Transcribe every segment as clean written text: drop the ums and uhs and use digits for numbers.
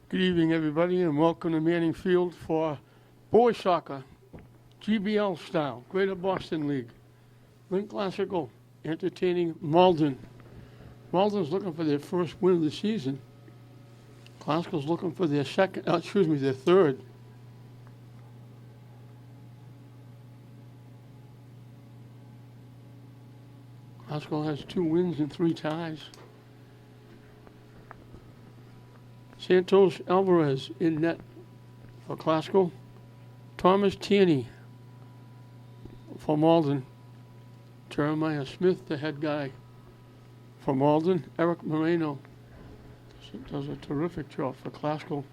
Good evening, everybody, and welcome to Manning Field for boys soccer, GBL style, Greater Boston League. Lynn Classical entertaining Malden. Malden's looking for their first win of the season. Classical's looking for their their third. Classical has 2 wins and 3 ties. Santos Alvarez in net for Classical. Thomas Tierney for Malden. Jeremiah Smith, the head guy for Malden. Eric Moreno does a terrific job for Classical.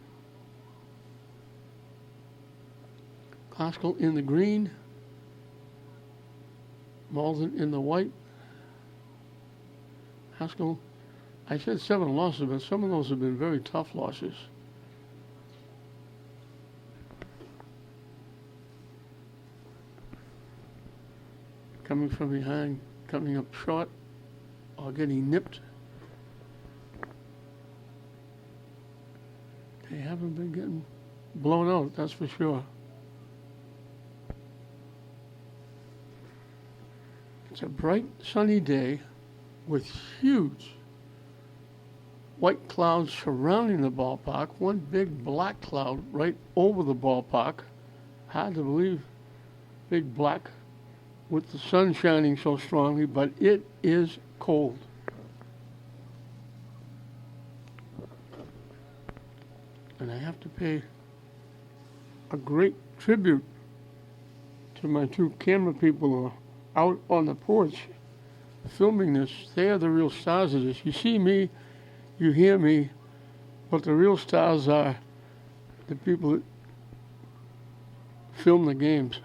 Classical in the green. Malden in the white. Classical, I said 7 losses, but some of those have been very tough losses. Coming from behind, coming up short, or getting nipped. They haven't been getting blown out, that's for sure. It's a bright, sunny day with huge white clouds surrounding the ballpark, one big black cloud right over the ballpark. Hard to believe, big black with the sun shining so strongly, but it is cold. And I have to pay a great tribute to my 2 camera people who are out on the porch filming this. They are the real stars of this. You see me, you hear me, but the real stars are the people that film the games.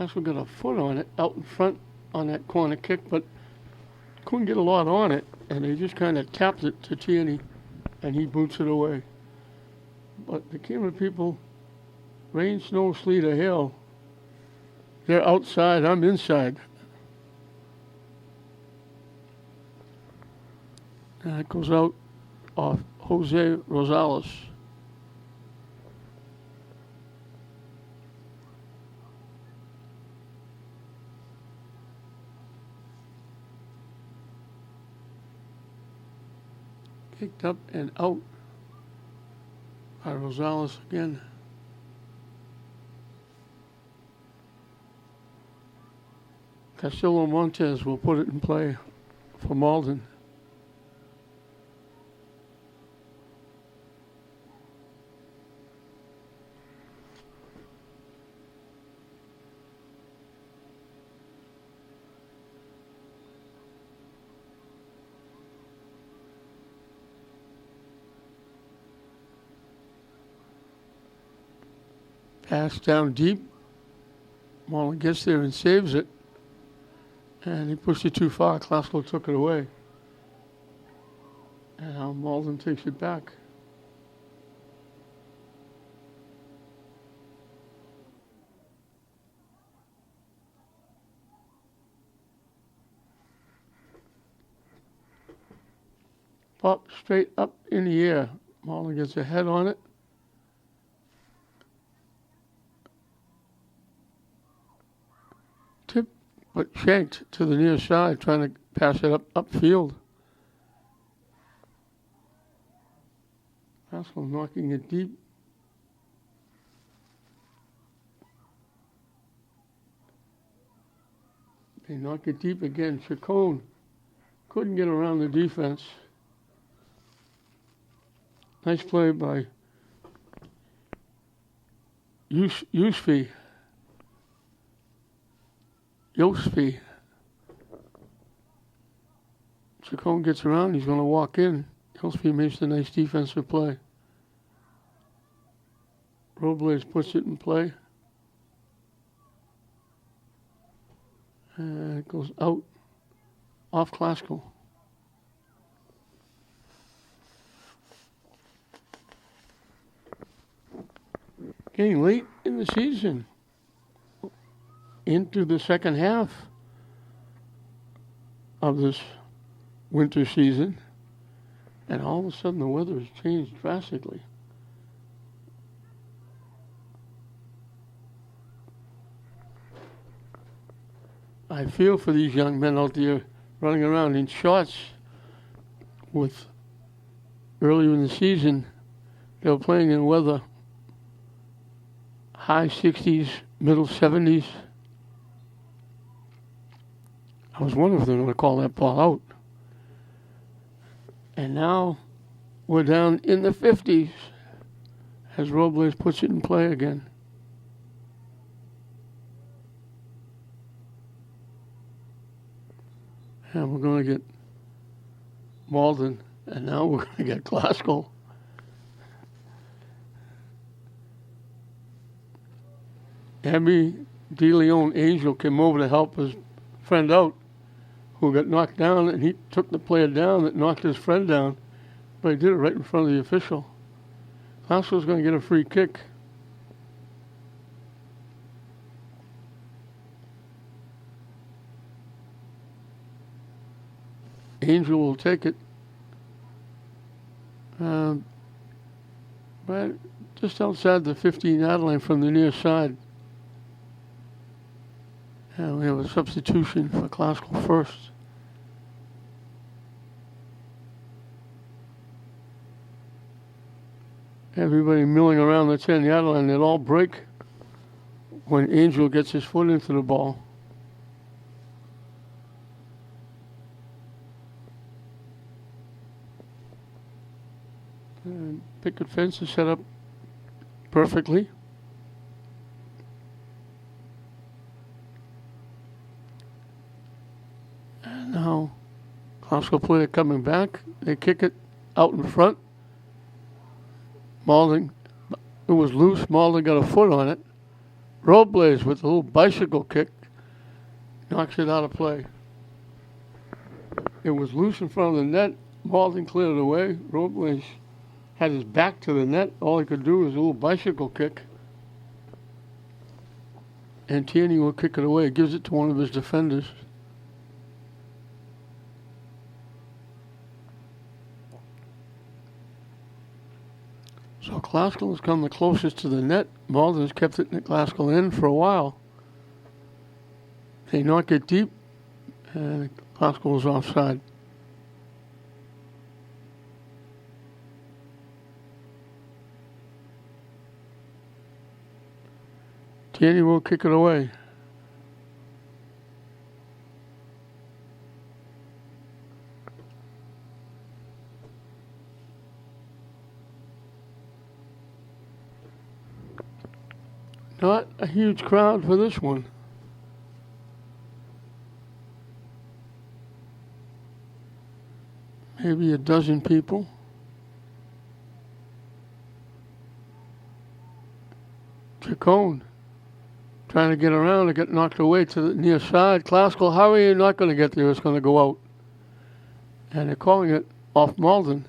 Actually got a foot on it out in front on that corner kick, but couldn't get a lot on it, and they just kind of tapped it to Tierney, and he boots it away. But the camera people, rain, snow, sleet, or hail, they're outside, I'm inside. And it goes out off Jose Rosales. Kicked up and out by Rosales again. Castillo Montes will put it in play for Malden. Pass down deep. Malden gets there and saves it. And he pushed it too far. Classical took it away. And now Malden takes it back. Pop straight up in the air. Malden gets a head on it. Tip, but shanked to the near side, trying to pass it upfield. Classical knocking it deep. They knock it deep again. Chacon couldn't get around the defense. Nice play by Yosfi. Chacon gets around, he's going to walk in. Yosfi makes the nice defensive play. Robles puts it in play. And it goes out off Classical. Getting late in the season, into the second half of this winter season, and all of a sudden the weather has changed drastically. I feel for these young men out there running around in shorts with earlier in the season they were playing in weather high 60s, middle 70s. I was wondering if they were going to call that ball out. And now we're down in the 50s as Robles puts it in play again. And we're going to get Malden, and now we're going to get Glasgow. Abby DeLeon Angel came over to help his friend out, who got knocked down, and he took the player down that knocked his friend down, but he did it right in front of the official. Glasgow's going to get a free kick. Angel will take it. Right just outside the 15-yard line from the near side. And we have a substitution for Glasgow first. Everybody milling around the 10-yard line. They'll all break when Angel gets his foot into the ball. And picket fence is set up perfectly. And now Glasgow player coming back. They kick it out in front. Malden, it was loose. Malden got a foot on it. Robles with a little bicycle kick knocks it out of play. It was loose in front of the net. Malden cleared it away. Robles had his back to the net. All he could do was a little bicycle kick. And Tierney will kick it away. Gives it to one of his defenders. So Glasgow has come the closest to the net. Malden's kept it in the Glasgow end for a while. They knock it deep, and Glasgow is offside. Tierney will kick it away. Not a huge crowd for this one. Maybe a dozen people. Chacon trying to get around and get knocked away to the near side. Glasgow, how are you not going to get there? It's going to go out. And they're calling it off Malden.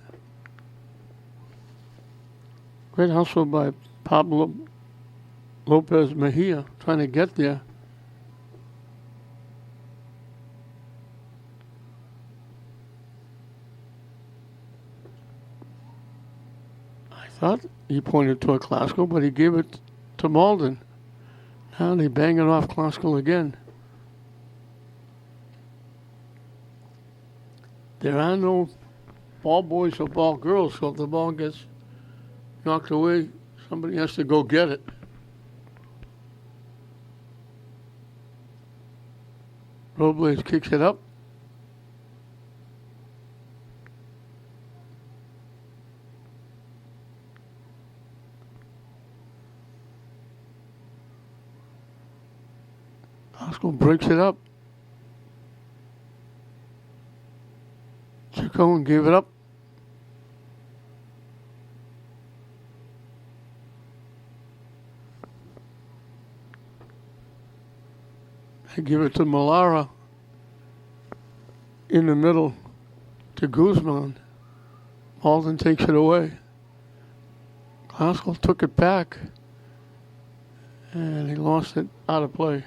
Great hustle by Pablo Lopez Mejia trying to get there. I thought he pointed toward Glasgow, but he gave it to Malden. Now they bang it off Glasgow again. There are no ball boys or ball girls, so if the ball gets knocked away, somebody has to go get it. Robles kicks it up. Glasgow breaks it up. Chacon gave it up. They give it to Malara in the middle to Guzman. Malden takes it away. Glasgow took it back and he lost it out of play.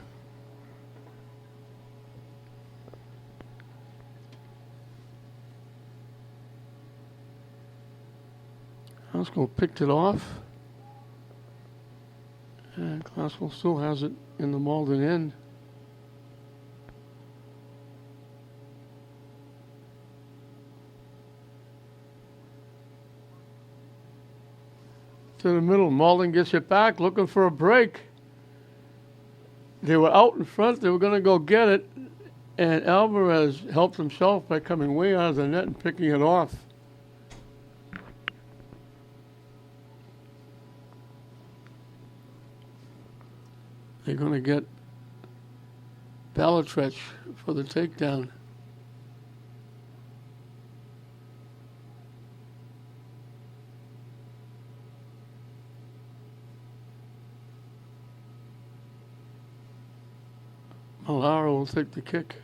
Classical picked it off. And Classical still has it in the Malden end. To the middle, Malden gets it back, looking for a break. They were out in front, they were going to go get it, and Alvarez helped himself by coming way out of the net and picking it off. They're going to get Balatrech for the takedown. Malara will take the kick.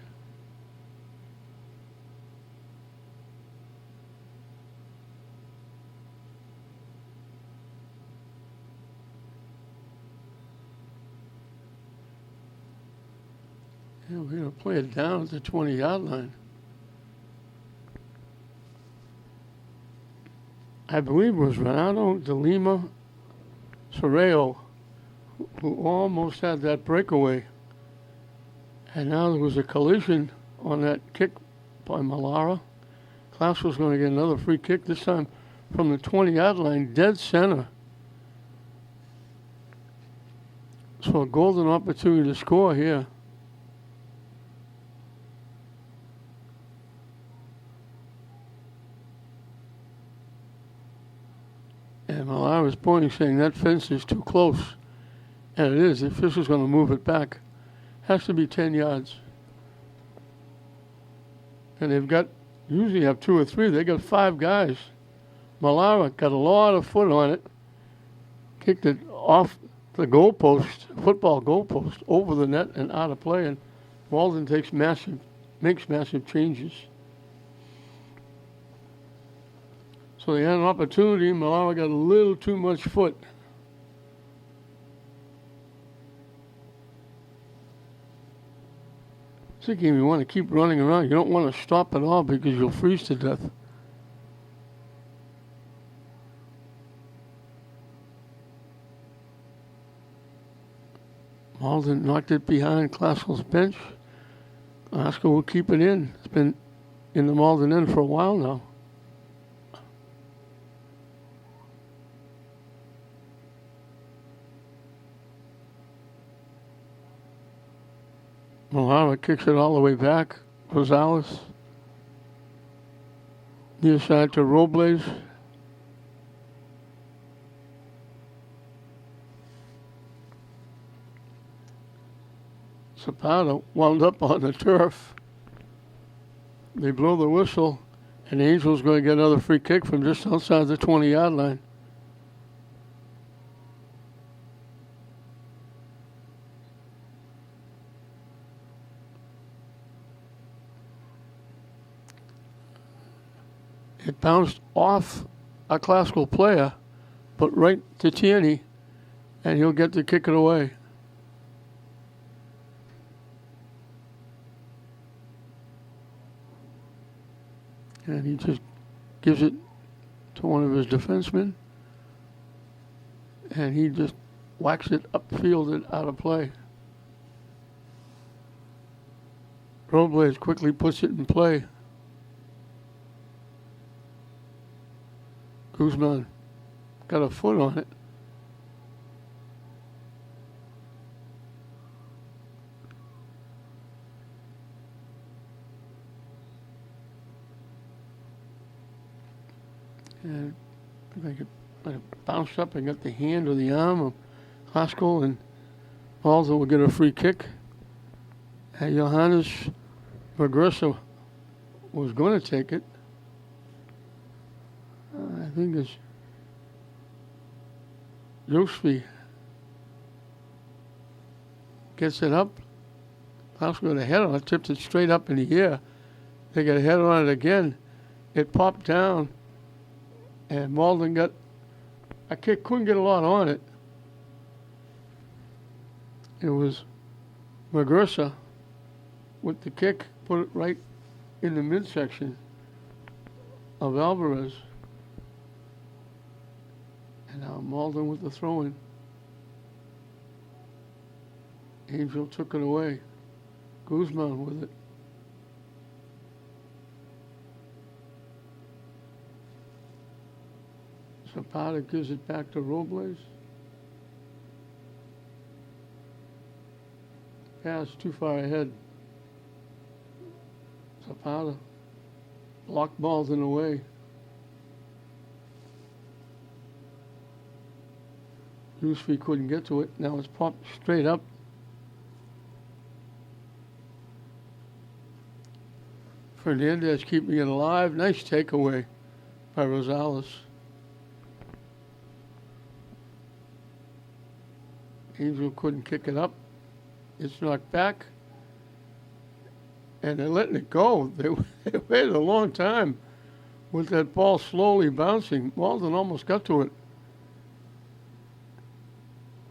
Yeah, we're going to play it down at the 20-yard line. I believe it was Renato de Lima Sorreo who almost had that breakaway. And now there was a collision on that kick by Malara. Klaus was going to get another free kick, this time from the 20-yard line, dead center. So a golden opportunity to score here. And Malara was pointing, saying that fence is too close. And it is. The official's going to move it back. Has to be 10 yards. And they've got, usually have 2 or 3. They got 5 guys. Malara got a lot of foot on it. Kicked it off the goalpost, football goalpost, over the net and out of play. And Malden makes massive changes. So they had an opportunity. Malara got a little too much foot. Thinking you want to keep running around. You don't want to stop at all because you'll freeze to death. Malden knocked it behind Klaskel's bench. Klaskel will keep it in. It's been in the Malden end for a while now. Malara kicks it all the way back. Rosales. Near side to Robles. Zapata wound up on the turf. They blow the whistle, and the Angels going to get another free kick from just outside the 20-yard line. It bounced off a classical player, but right to Tierney, and he'll get to kick it away. And he just gives it to one of his defensemen, and he just whacks it upfield and out of play. Robles quickly puts it in play. Guzman got a foot on it. And I think it might have bounced up and got the hand or the arm of Klasko, and Malden will get a free kick. And Johannes Bergersa was going to take it. I think it's Josfi gets it up. Klaus got a head on it, tipped it straight up in the air. They got a head on it again. It popped down, and Malden got a kick, couldn't get a lot on it. It was Bergersa with the kick, put it right in the midsection of Alvarez. And now Malden with the throw-in. Angel took it away. Guzman with it. Zapata gives it back to Robles. Pass too far ahead. Zapata blocked Malden away. Yusfi couldn't get to it. Now it's popped straight up. Fernandez keeping it alive. Nice takeaway by Rosales. Angel couldn't kick it up. It's knocked back. And they're letting it go. They waited a long time with that ball slowly bouncing. Malden almost got to it.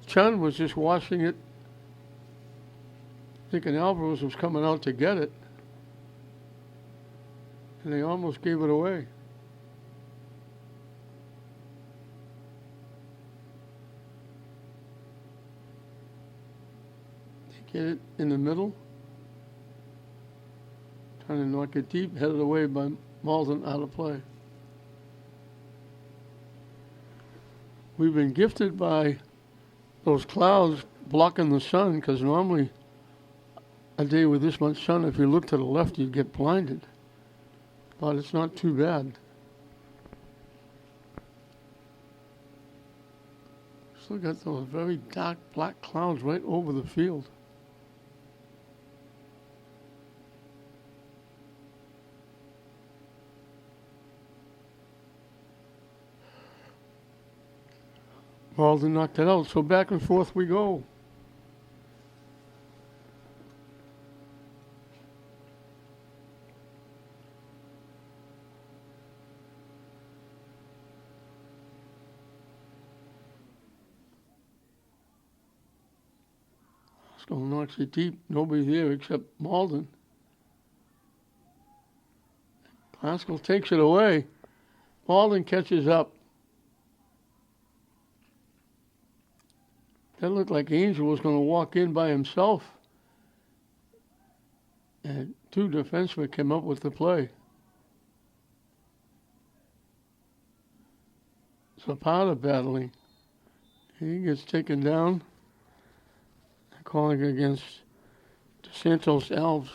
Chun was just watching it, thinking Alvarez was coming out to get it. And they almost gave it away. They get it in the middle. Trying to knock it deep, headed away by Malden, out of play. We've been gifted by those clouds blocking the sun, because normally a day with this much sun, if you look to the left, you'd get blinded. But it's not too bad. Still got those very dark black clouds right over the field. Malden knocked it out, so back and forth we go. Pascal knocks it deep, nobody there except Malden. Pascal takes it away. Malden catches up. That looked like Angel was going to walk in by himself. And two defensemen came up with the play. Zapata battling. He gets taken down. Calling against DeSantos Alves.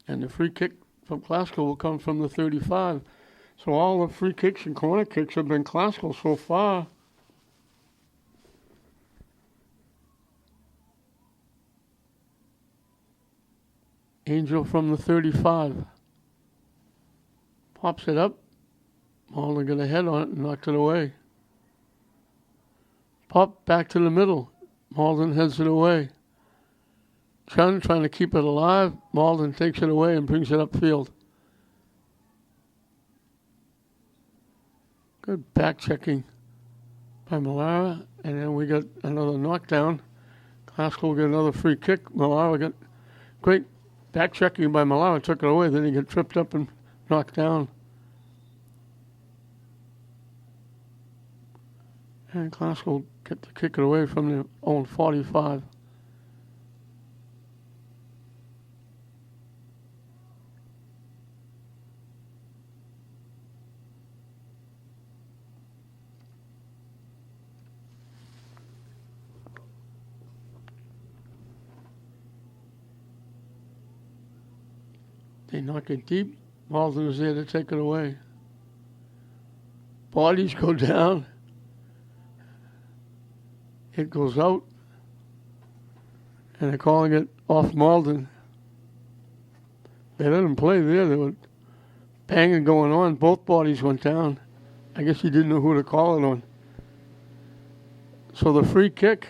And the free kick from Glasgow will come from the 35. So all the free kicks and corner kicks have been Glasgow so far. Angel from the 35. Pops it up. Malden got a head on it and knocked it away. Pop back to the middle. Malden heads it away. Chun trying to keep it alive. Malden takes it away and brings it upfield. Good back checking by Mallara. And then we got another knockdown. Glasgow got another free kick. Mallara got great back checking by Mallara. Took it away. Then he got tripped up and knocked down. And Glasgow get to kick it away from their own 45. They knock it deep. Malden is there to take it away. Bodies go down. It goes out. And they're calling it off Malden. They let him play there. There was banging going on. Both bodies went down. I guess he didn't know who to call it on. So the free kick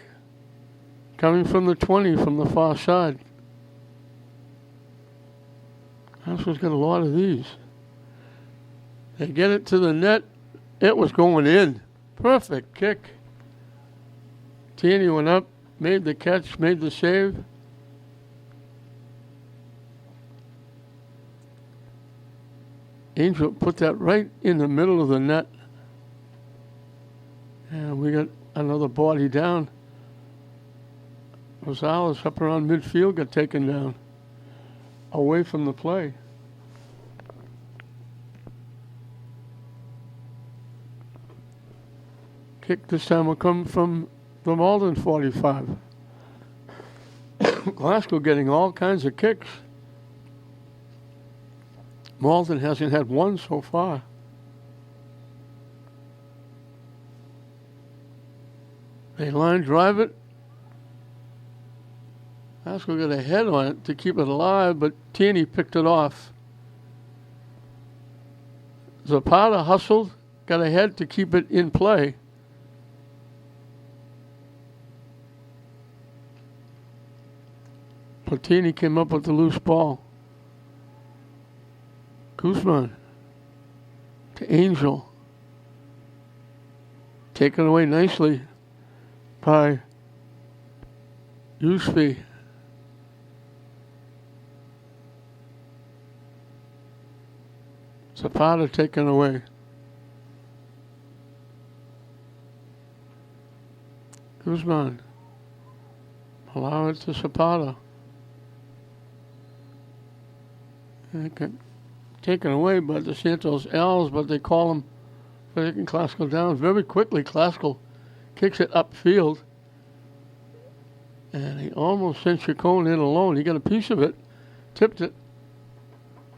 coming from the 20 from the far side. Glasgow's got a lot of these. They get it to the net. It was going in. Perfect kick. Tierney went up, made the catch, made the save. Angel put that right in the middle of the net. And we got another body down. Rosales up around midfield got taken down. Away from the play. Kick this time will come from the Malden 45. Glasgow getting all kinds of kicks. Malden hasn't had one so far. They line drive it. Glasgow got a head on it to keep it alive, but Tierney picked it off. Zapata hustled, got a head to keep it in play. Platini came up with the loose ball. Guzman to Angel. Taken away nicely by Usby. Zapata taken away. Guzman. Allow it to Zapata. Taken away by the Santos L's, but they call him for taking Glasgow down. Very quickly, Glasgow kicks it upfield. And he almost sent Chacon in alone. He got a piece of it, tipped it.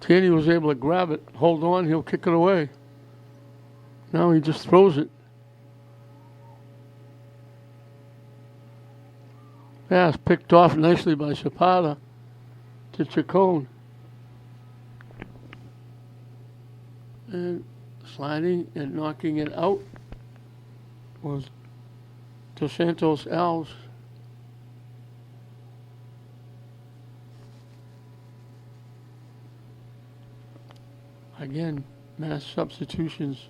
Tierney was able to grab it, hold on, he'll kick it away. Now he just throws it. Pass picked off nicely by Zapata to Chacon. And sliding and knocking it out was to Santos Alves. Again, mass substitutions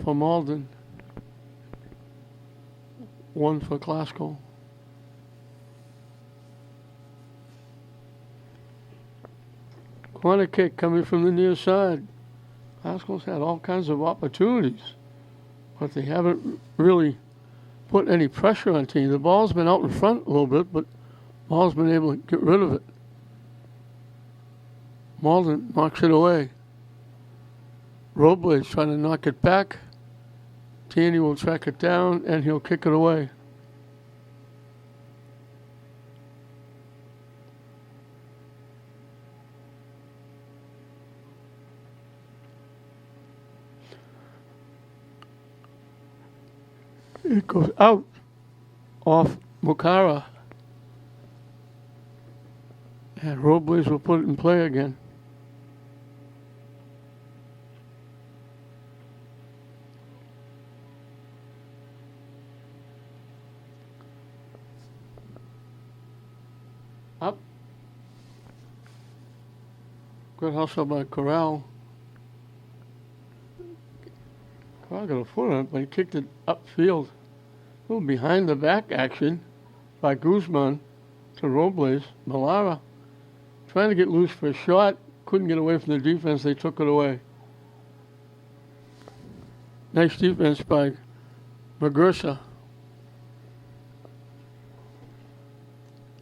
for Malden. One for Glasgow. Corner kick coming from the near side. Glasgow's had all kinds of opportunities, but they haven't really put any pressure on team. The ball's been out in front a little bit, but Malden's been able to get rid of it. Malden knocks it away. Robles trying to knock it back. Tierney will track it down, and he'll kick it away. It goes out off Mukara. And Robles will put it in play again. Up. Good hustle by Corral. Corral got a foot on it, but he kicked it upfield. A little behind the back action by Guzman to Robles. Malara trying to get loose for a shot. Couldn't get away from the defense. They took it away. Nice defense by Magursa.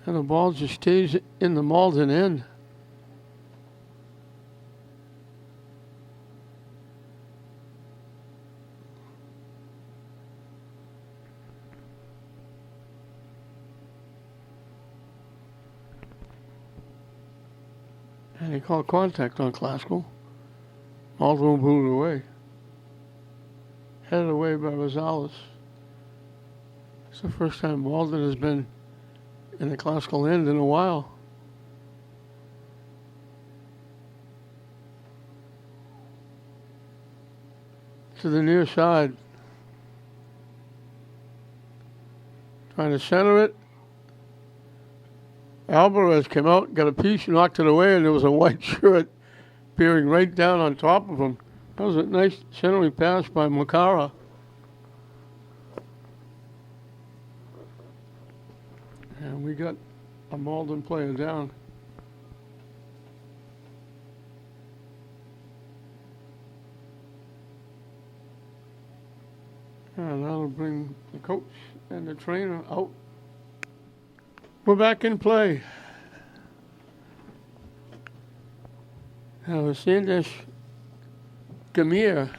And the ball just stays in the Malden end. And he called contact on Glasgow. Malden moved away. Headed away by Rosales. It's the first time Malden has been in the Glasgow end in a while. To the near side. Trying to center it. Alvarez came out, got a piece, knocked it away, and there was a white shirt peering right down on top of him. That was a nice centering pass by Makara. And we got a Malden player down. And that'll bring the coach and the trainer out. We're back in play. Now, Sandesh Gamir,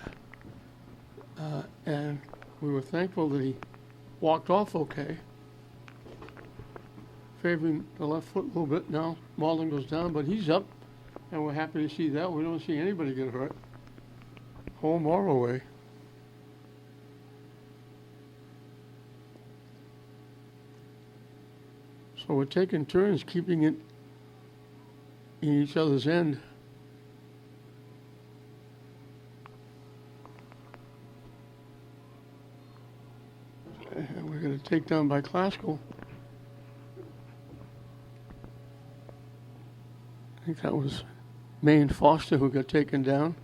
and we were thankful that he walked off okay, favoring the left foot a little bit now. Malden goes down, but he's up, and we're happy to see that. We don't see anybody get hurt, home or away. So we're taking turns keeping it in each other's end. And we're going to take down by Classical. I think that was Maine Foster who got taken down.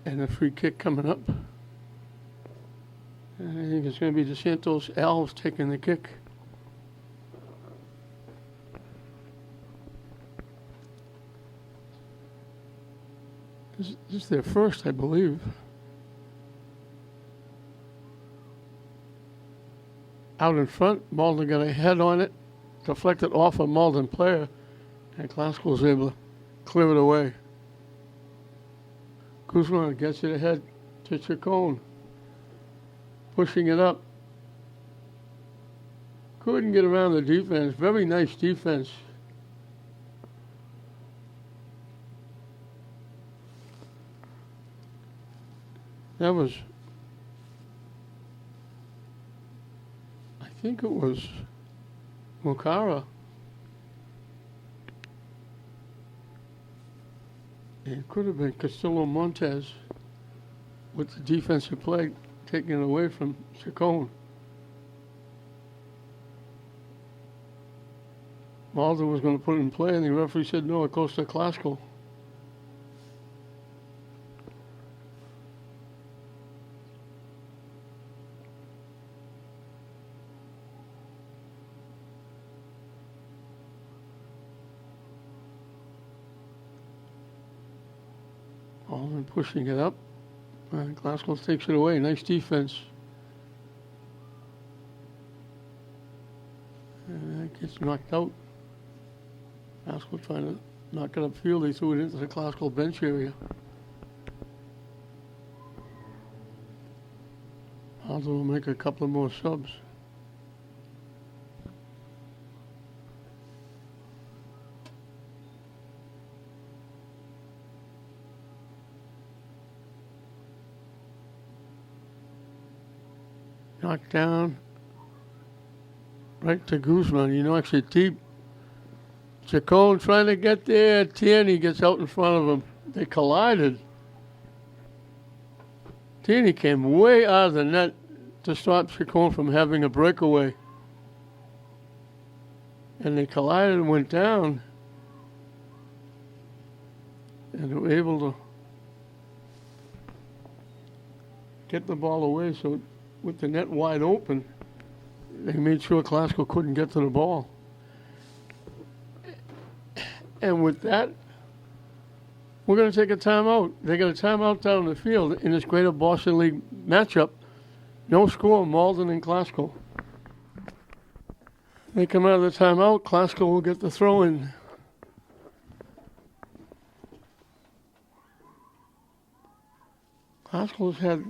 And a free kick coming up. And I think it's going to be DeSantos Alves taking the kick. This is their first, I believe. Out in front, Malden got a head on it, deflected off a Malden player, and Classical was able to clear it away. Guzman gets it ahead to Chacon, pushing it up. Couldn't get around the defense. Very nice defense. That was, I think it was Mukara. It could have been Castillo Montes with the defensive play taking it away from Chacon. Malden was going to put it in play, and the referee said no, it goes to Classical. Malden pushing it up, and Classical takes it away. Nice defense. And that gets knocked out. Classical trying to knock it upfield. They threw it into the Classical bench area. Malden will make a couple of more subs. Knocked down right to Guzman. You know, actually deep. Chacon trying to get there. Tierney gets out in front of him. They collided. Tierney came way out of the net to stop Chacon from having a breakaway. And they collided and went down. And they were able to get the ball away. So with the net wide open, they made sure Classical couldn't get to the ball. And with that, we're going to take a timeout. They got a timeout down the field in this Greater Boston League matchup. No score, Malden and Classical. They come out of the timeout, Classical will get the throw in. Classical's had,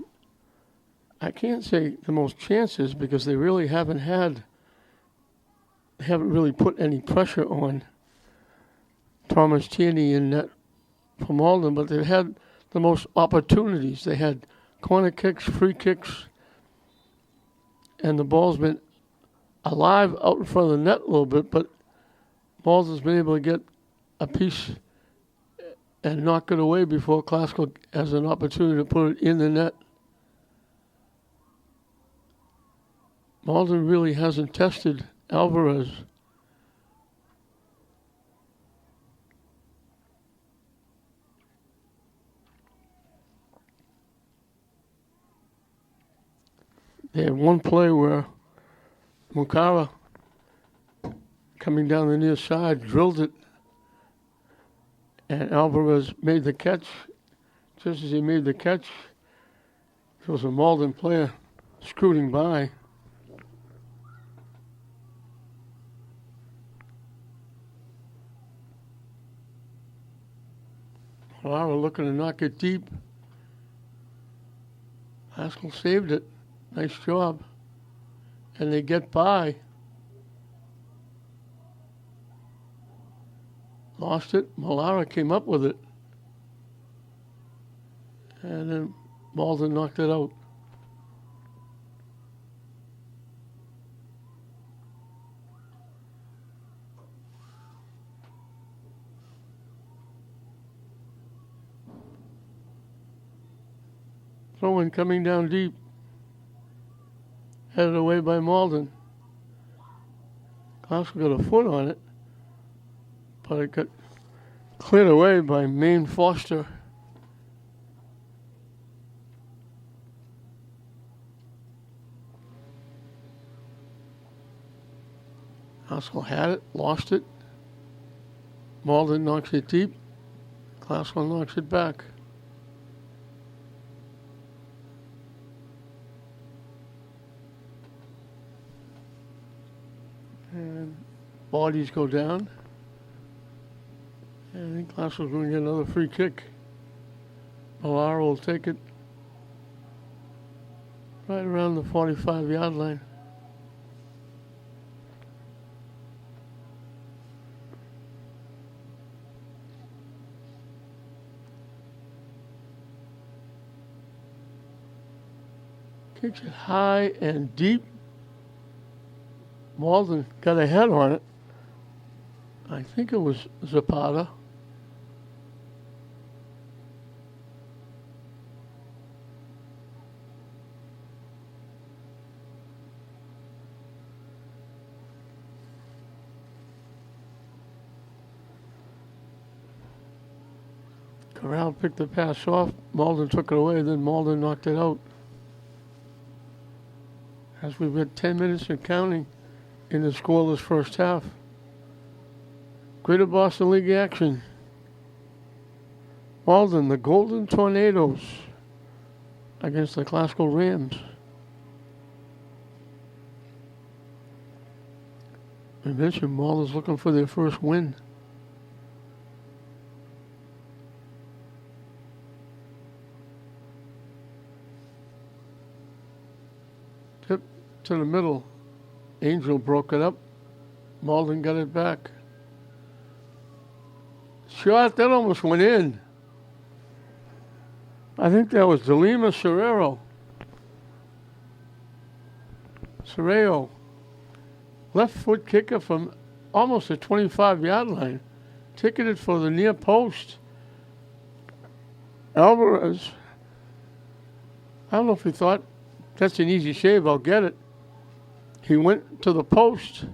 I can't say the most chances because they really haven't really put any pressure on Thomas Tierney in net for Malden, but they've had the most opportunities. They had corner kicks, free kicks, and the ball's been alive out in front of the net a little bit, but Malden's been able to get a piece and knock it away before Classical has an opportunity to put it in the net. Malden really hasn't tested Alvarez. They had one play where Mukara, coming down the near side, drilled it, and Alvarez made the catch. Just as he made the catch, There was a Malden player scooting by. Lara looking to knock it deep. Haskell saved it. Nice job. And they get by. Lost it. Mallara came up with it. And then Malden knocked it out. Throw-in coming down deep. Headed away by Malden. Glasgow got a foot on it, but it got cleared away by Maine Foster. Glasgow had it, lost it. Malden knocks it deep. Glasgow knocks it back. And bodies go down. And I think Glasgow's going to get another free kick. Mallara will take it right around the 45-yard line. Kicks it high and deep. Malden got a head on it. I think it was Zapata. Corral picked the pass off. Malden took it away, then Malden knocked it out. As we've got 10 minutes and counting in the scoreless first half. Greater Boston League action. Malden, the Golden Tornadoes against the Glasgow Rams. I mentioned Malden's looking for their first win. Tip to the middle. Angel broke it up. Malden got it back. Shot, that almost went in. I think that was Delima Serrao. Left foot kicker from almost the 25-yard line. Ticketed for the near post. Alvarez, I don't know if he thought, that's an easy save, I'll get it. He went to the post.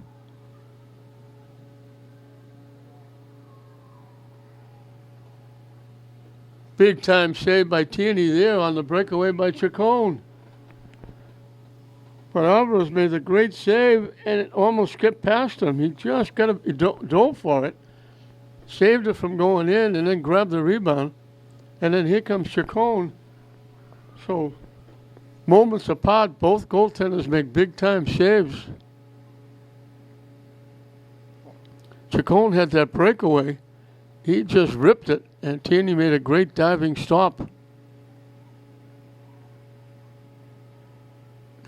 Big time save by Tierney there on the breakaway by Chacon. But Alvarez made a great save and it almost skipped past him. He just he dove for it, saved it from going in, and then grabbed the rebound. And then here comes Chacon. So moments apart, both goaltenders make big-time saves. Chacon had that breakaway. He just ripped it, and Tierney made a great diving stop.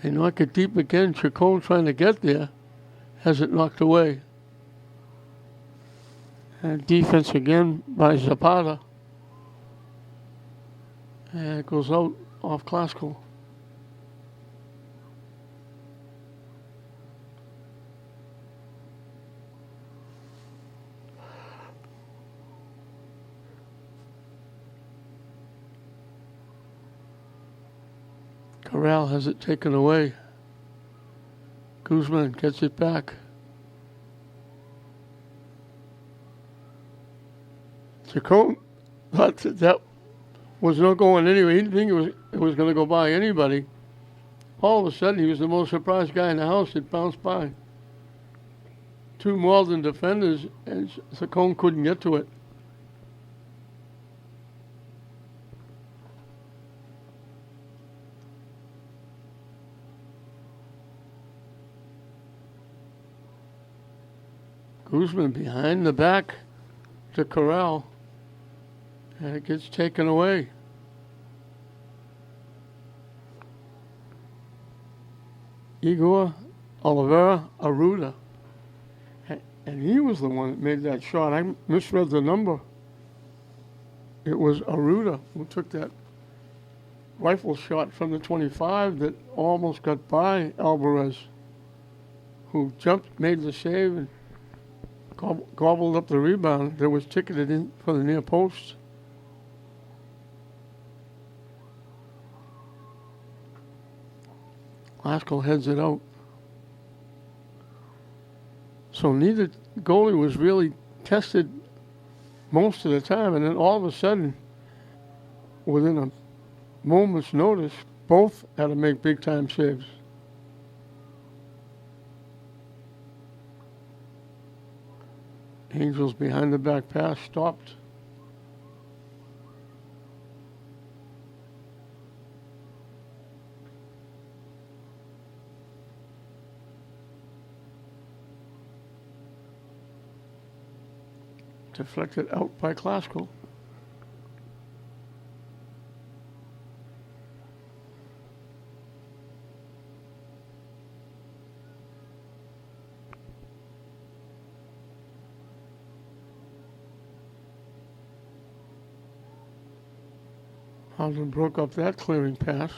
They knock it deep again. Chacon trying to get there. Has it knocked away. And defense again by Zapata. And it goes out off Glasgow. Corral has it taken away. Guzman gets it back. Chacon thought that was not going anywhere. He didn't think it was going to go by anybody. All of a sudden, he was the most surprised guy in the house. It bounced by. Two Malden defenders, and Chacon couldn't get to it. Guzman behind the back to corral, and it gets taken away. Igor Oliveira Aruda. And he was the one that made that shot. I misread the number. It was Aruda who took that rifle shot from the 25 that almost got by Alvarez, who jumped, made the save, and gobbled up the rebound that was ticketed in for the near post. Glasgow heads it out. So neither goalie was really tested most of the time, and then all of a sudden, within a moment's notice, both had to make big-time saves. Angels behind the back pass stopped. Deflected out by Glasgow. Malden broke up that clearing pass.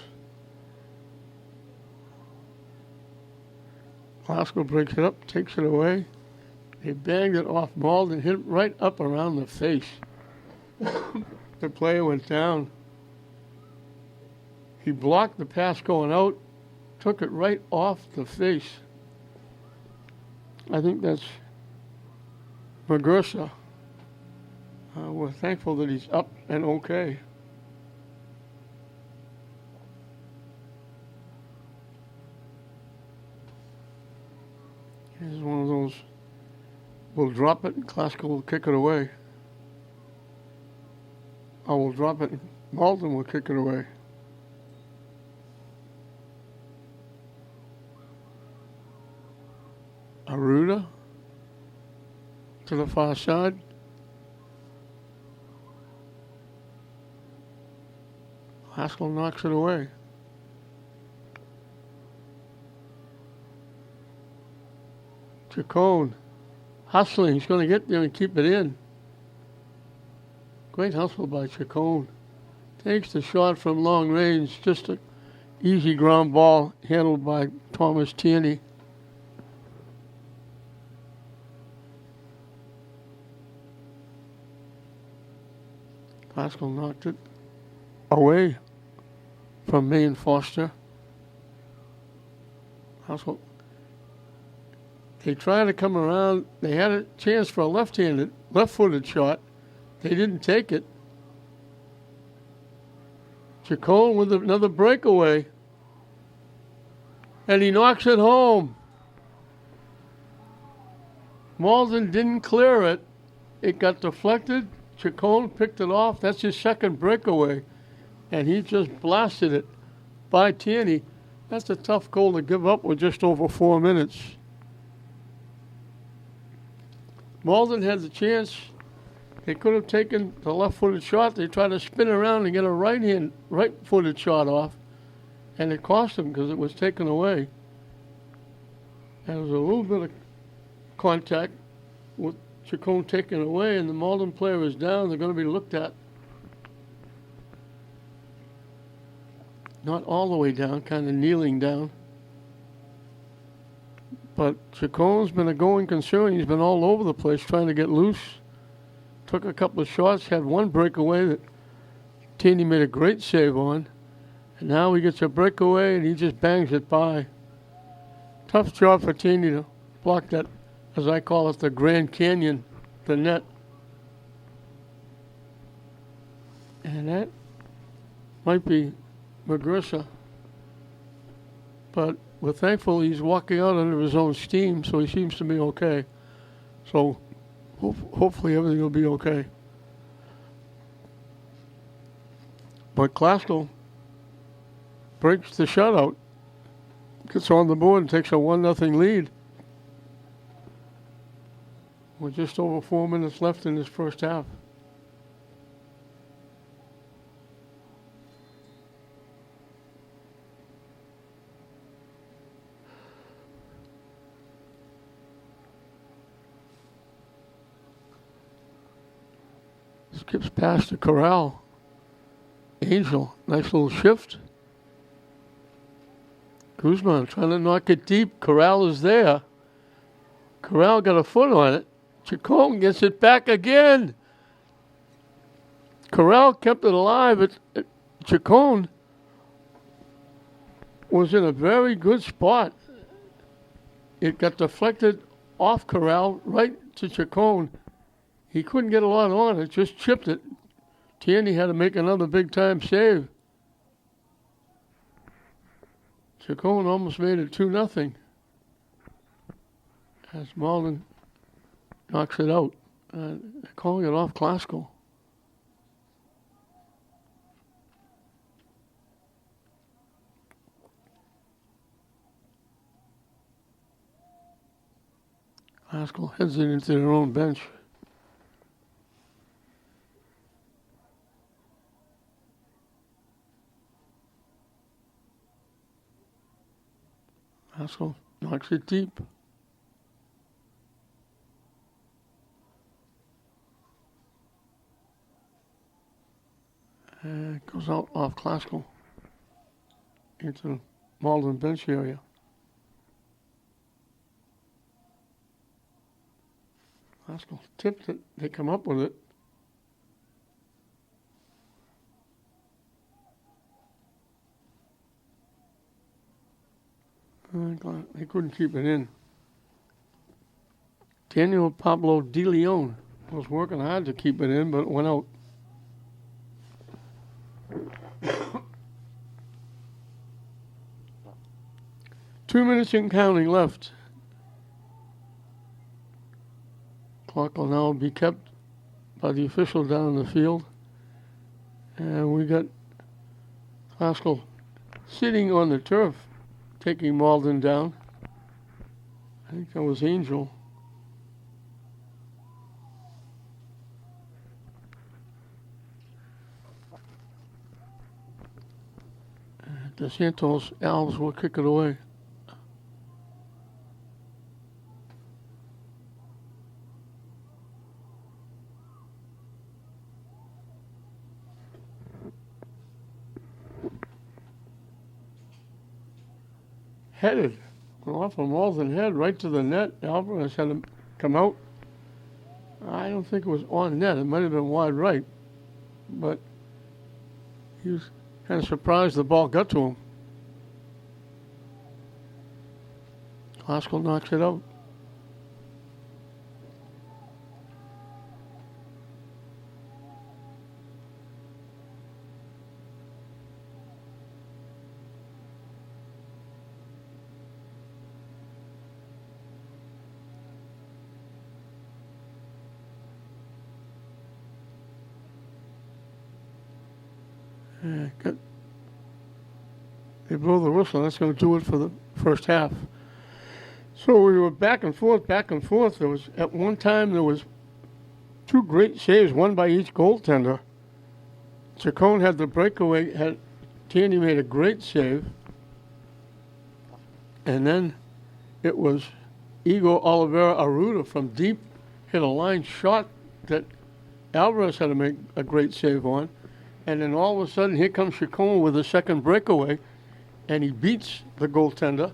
Glasgow breaks it up, takes it away. They banged it off Malden, hit it right up around the face. The player went down. He blocked the pass going out, took it right off the face. I think that's Magursa. We're thankful that he's up and okay. Here's one of those. We'll drop it, and Glasgow will kick it away. Or we'll drop it, and Malden will kick it away. Aruda to the far side. Glasgow knocks it away. Chacon. Hustling, he's going to get there and keep it in. Great hustle by Chacon. Takes the shot from long range, just an easy ground ball handled by Thomas Tierney. Glasgow knocked it away from Maine Foster. Glasgow. They tried to come around. They had a chance for a left-footed shot. They didn't take it. Chacon with another breakaway. And he knocks it home. Malden didn't clear it. It got deflected. Chacon picked it off. That's his second breakaway. And he just blasted it by Tierney. That's a tough goal to give up with just over 4 minutes. Malden had the chance. They could have taken the left-footed shot. They tried to spin around and get a right-footed shot off, and it cost them because it was taken away. And there was a little bit of contact with Chacon taken away, and the Malden player is down. They're going to be looked at. Not all the way down, kind of kneeling down. But Chacon's been a going concern. He's been all over the place trying to get loose. Took a couple of shots, had one breakaway that Tierney made a great save on. And now he gets a breakaway and he just bangs it by. Tough job for Tierney to block that, as I call it, the Grand Canyon, the net. And that might be Magursa. But we're thankful he's walking out under his own steam, so he seems to be okay. So hopefully everything will be okay. But Glasgow breaks the shutout, gets on the board and takes a 1-0 lead. With just over 4 minutes left in this first half. Skips past the corral. Angel, nice little shift. Guzman trying to knock it deep. Corral is there. Corral got a foot on it. Chacon gets it back again. Corral kept it alive. Chacon was in a very good spot. It got deflected off Corral right to Chacon. He couldn't get a lot on it, just chipped it. Tandy had to make another big-time save. Chacon almost made it 2-0 as Malden knocks it out. They're calling it off Classical. Classical heads it into their own bench. Classical knocks it deep. And it goes out off Classical into the Malden bench area. Classical tipped it. They come up with it. They couldn't keep it in. Daniel Pablo De Leon was working hard to keep it in, but it went out. Two minutes and counting left. Clock will now be kept by the official down in the field. And we got Classical sitting on the turf, taking Malden down. I think that was Angel. The Santos Alves will kick it away. Headed. Went off of Malden head right to the net. Alvarez had to come out. I don't think it was on net. It might have been wide right. But he was kind of surprised the ball got to him. Classical knocks it out. They blow the whistle. That's going to do it for the first half. So we were back and forth, back and forth. There was at one time there was two great saves, one by each goaltender. Chacon had the breakaway. Tandy made a great save, and then it was Igor Oliveira Arruda from deep hit a line shot that Alvarez had to make a great save on. And then all of a sudden, here comes Chacon with a second breakaway, and he beats the goaltender,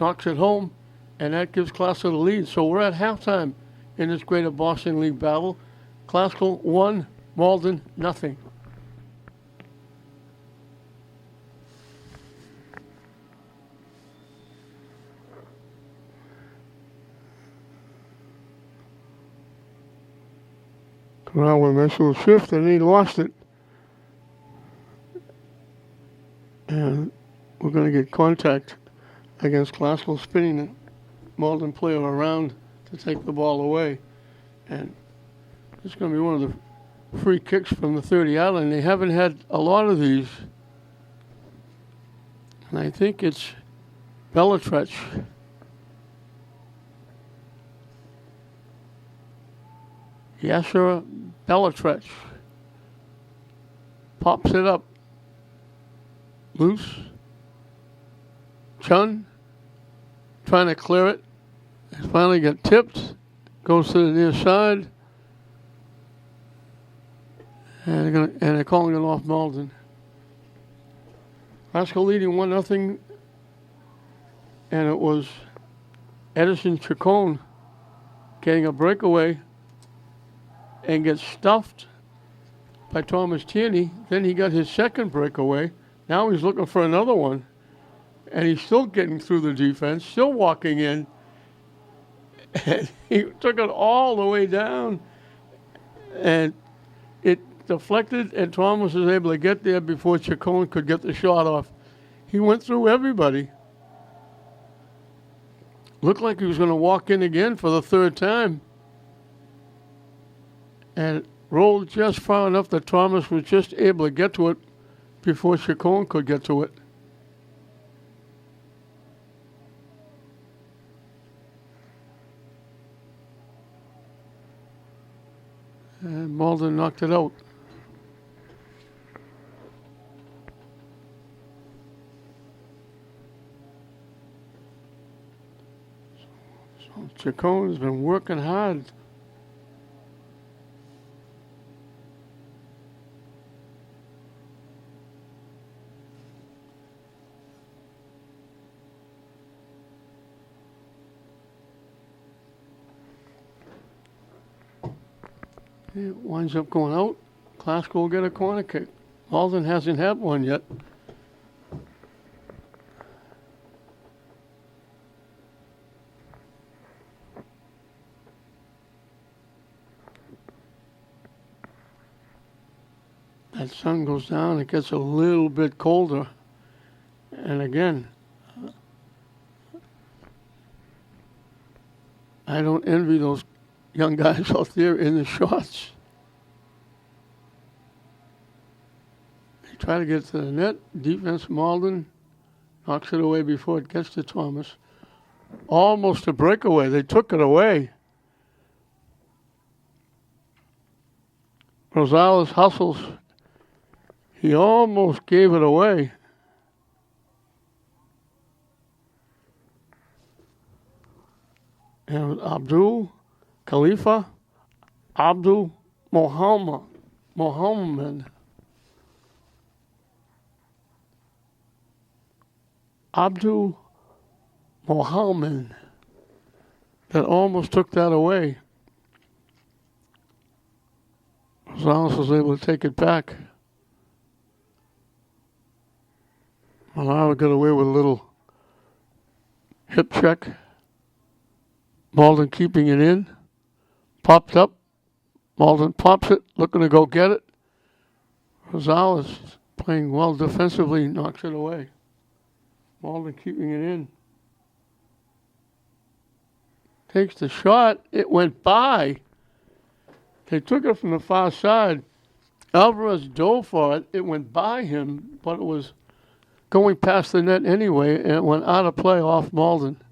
knocks it home, and that gives Classical the lead. So we're at halftime in this Greater Boston League battle. Classical 1, Malden nothing. Corral with a nice little shift, and he lost it. And we're going to get contact against Classical, spinning the Malden player around to take the ball away. And it's going to be one of the free kicks from the 30-yard line. They haven't had a lot of these. And I think it's Bellatrich. Yasser Bellatrich pops it up. Loose. Chun trying to clear it. He finally got tipped. Goes to the near side. And they're calling it off Malden. Glasgow leading 1-0. And it was Edison Chacon getting a breakaway and gets stuffed by Thomas Tierney. Then he got his second breakaway. Now he's looking for another one. And he's still getting through the defense, still walking in. And he took it all the way down. And it deflected, and Thomas was able to get there before Chacon could get the shot off. He went through everybody. Looked like he was going to walk in again for the third time. And rolled just far enough that Thomas was just able to get to it before Chacon could get to it. And Malden knocked it out. So Chacon has been working hard. It winds up going out. Glasgow will get a corner kick. Malden hasn't had one yet. That sun goes down, it gets a little bit colder. And again, I don't envy those young guys out there in the shorts. They try to get to the net. Defense, Malden knocks it away before it gets to Thomas. Almost a breakaway. They took it away. Rosales hustles. He almost gave it away. And Abdul Khalifa, Abdul Mohammed. Abdul Mohammed that almost took that away. Rosales was able to take it back. Malawi got away with a little hip check. Malden keeping it in. Popped up. Malden pops it, looking to go get it. Rosales, playing well defensively, knocks it away. Malden keeping it in. Takes the shot. It went by. They took it from the far side. Alvarez dove for it. It went by him, but it was going past the net anyway, and it went out of play off Malden.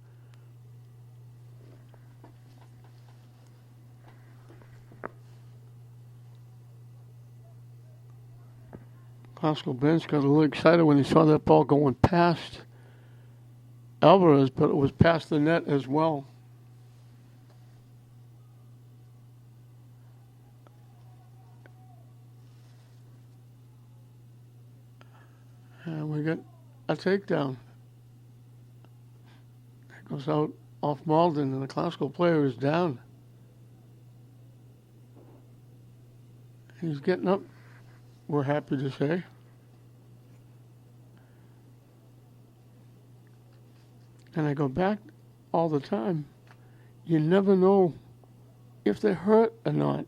Glasgow bench got a little excited when he saw that ball going past Alvarez, but it was past the net as well. And we got a takedown. It goes out off Malden, and the Glasgow player is down. He's getting up, we're happy to say. And I go back all the time. You never know if they're hurt or not.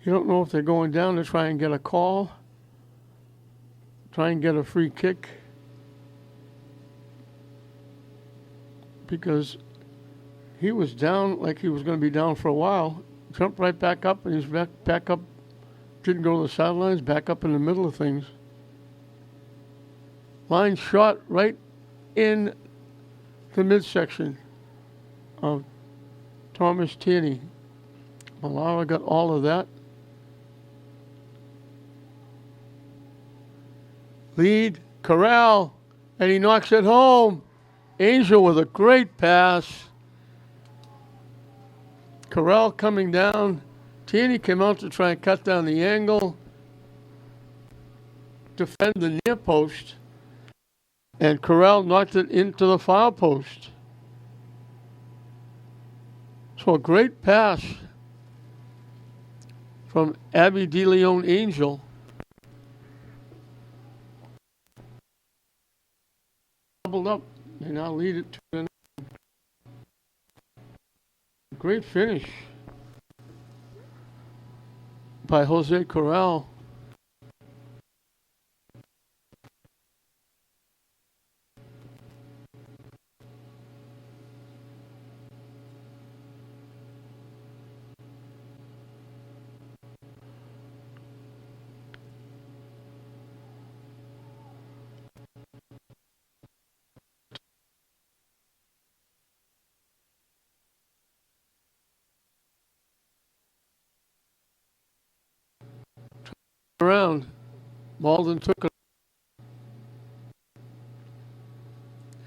You don't know if they're going down to try and get a call, try and get a free kick. Because he was down like he was going to be down for a while. Jumped right back up, and he's back up. Didn't go to the sidelines, back up in the middle of things. Line shot right in the midsection of Thomas Tierney. Malara got all of that. Lead, Corral, and he knocks it home. Angel with a great pass. Corral coming down. Tierney came out to try and cut down the angle, defend the near post, and Corral knocked it into the far post. So a great pass from Abby DeLeon Angel. Doubled up. They now lead it 2-0. Great finish by Jose Corral. Around. Malden took it.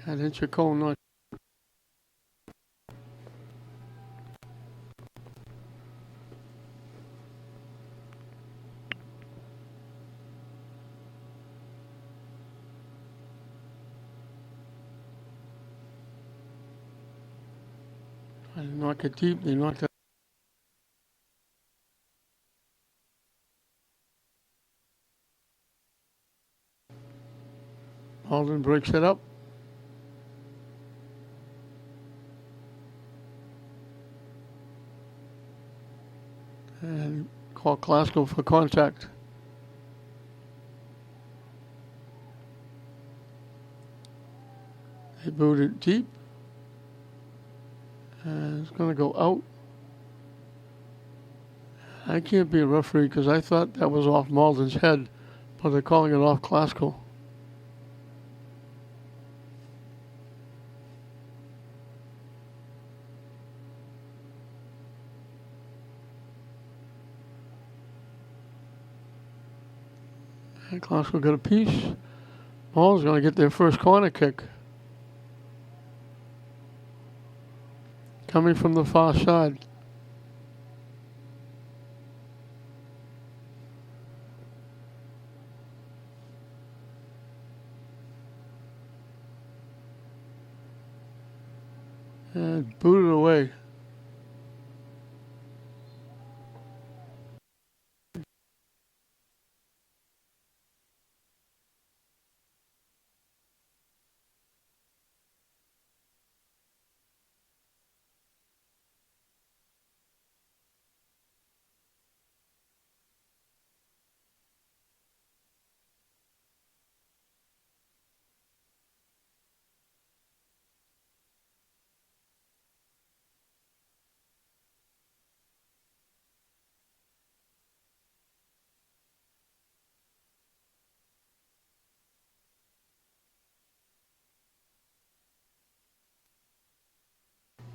Had Inchacone not. I didn't knock it deep. They knocked it. Malden breaks it up. And call Glasgow for contact. They booed it deep. And it's going to go out. I can't be a referee because I thought that was off Malden's head, but they're calling it off Glasgow. And Glasgow got a piece. Malden's going to get their first corner kick. Coming from the far side. And booted away.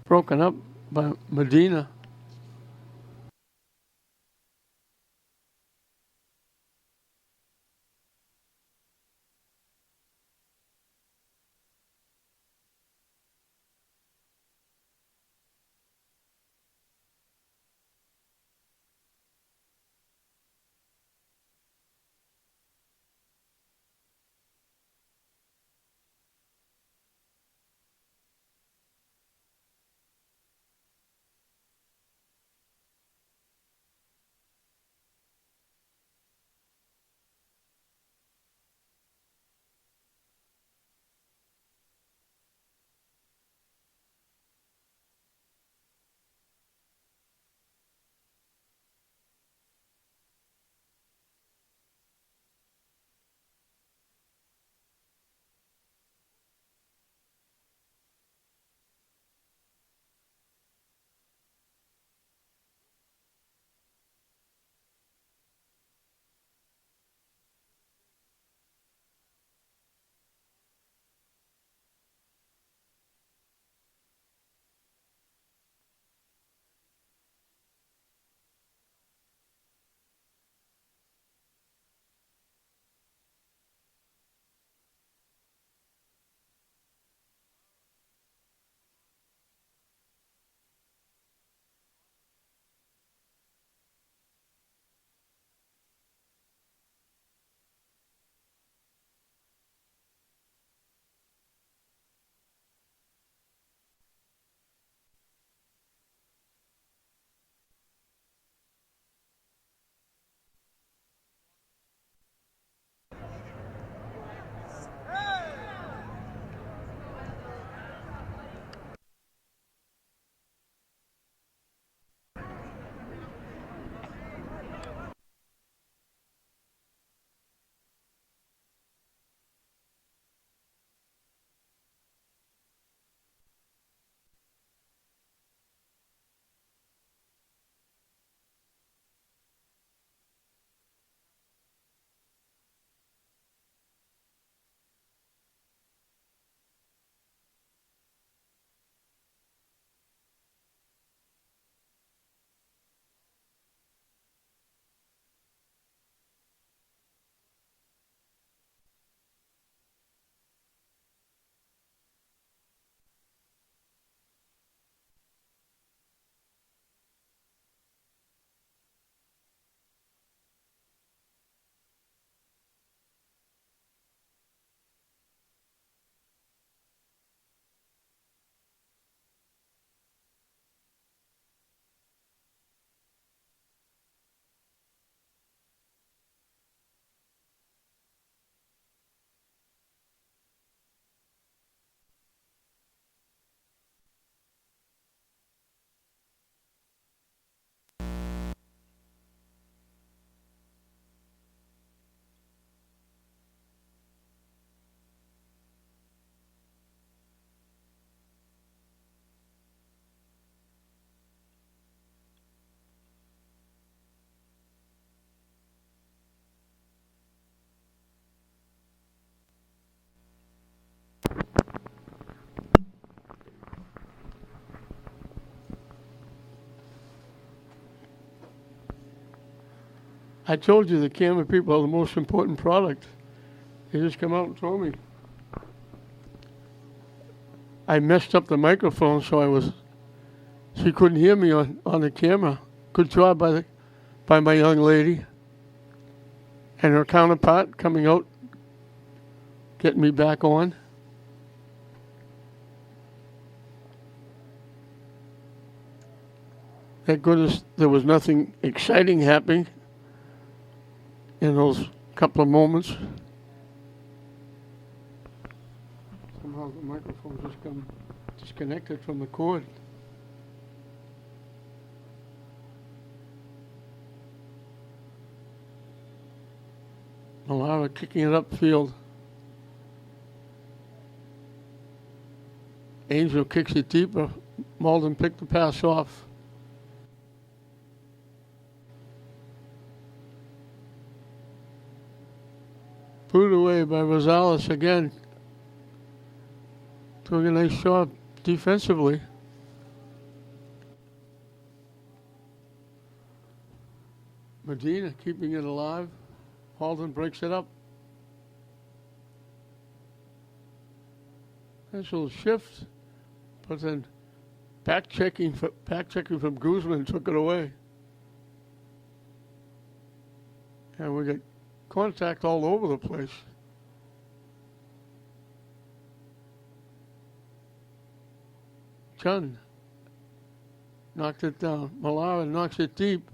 Broken up by Medina. I told you the camera people are the most important product. They just come out and told me. I messed up the microphone, so she couldn't hear me on the camera. Good job by my young lady and her counterpart coming out, getting me back on. Thank goodness there was nothing exciting happening in those couple of moments. Somehow the microphone just got disconnected from the cord. Malara kicking it upfield. Angel kicks it deeper. Malden picked the pass off. Put away by Rosales again. Doing a nice job defensively. Medina keeping it alive. Malden breaks it up. Nice little shift, but then back checking from Guzman took it away. And we got contact all over the place. Chun knocked it down. Malara knocks it deep.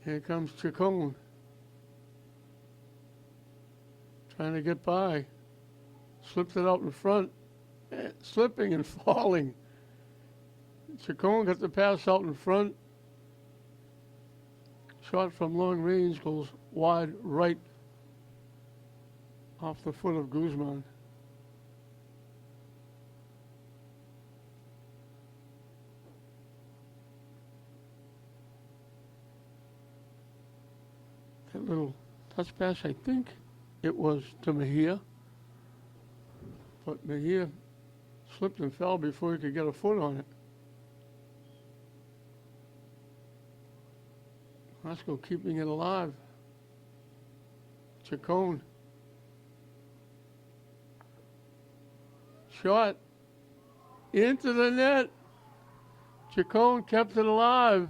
Here comes Chacon. Trying to get by. Slipped it out in front. Slipping and falling. Chacon got the pass out in front. Shot from long range goes wide right off the foot of Guzman. That little touch pass, I think it was to Mejia. But Mejia slipped and fell before he could get a foot on it. Glasgow keeping it alive. Chacon. Shot into the net. Chacon kept it alive.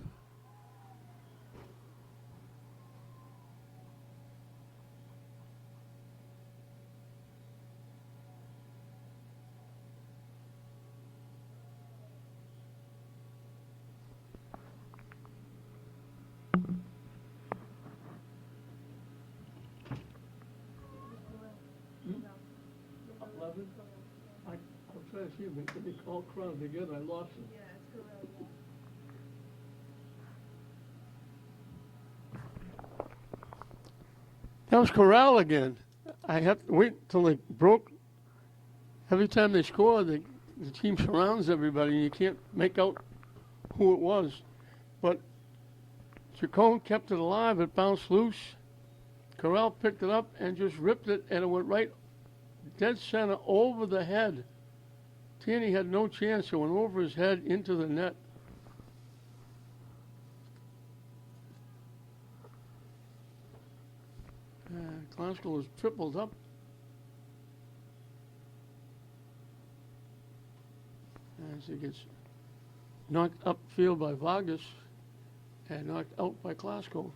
I'm trying to see if they all crowded together. I lost them. Yeah, it's correct. That was Corral again. I have to wait till they broke. Every time they score, the team surrounds everybody, and you can't make out who it was. But Chacon kept it alive. It bounced loose. Corral picked it up and just ripped it, and it went right dead center over the head. Tierney had no chance. It went over his head into the net. Glasgow was tripled up. As he gets knocked upfield by Vargas and knocked out by Glasgow.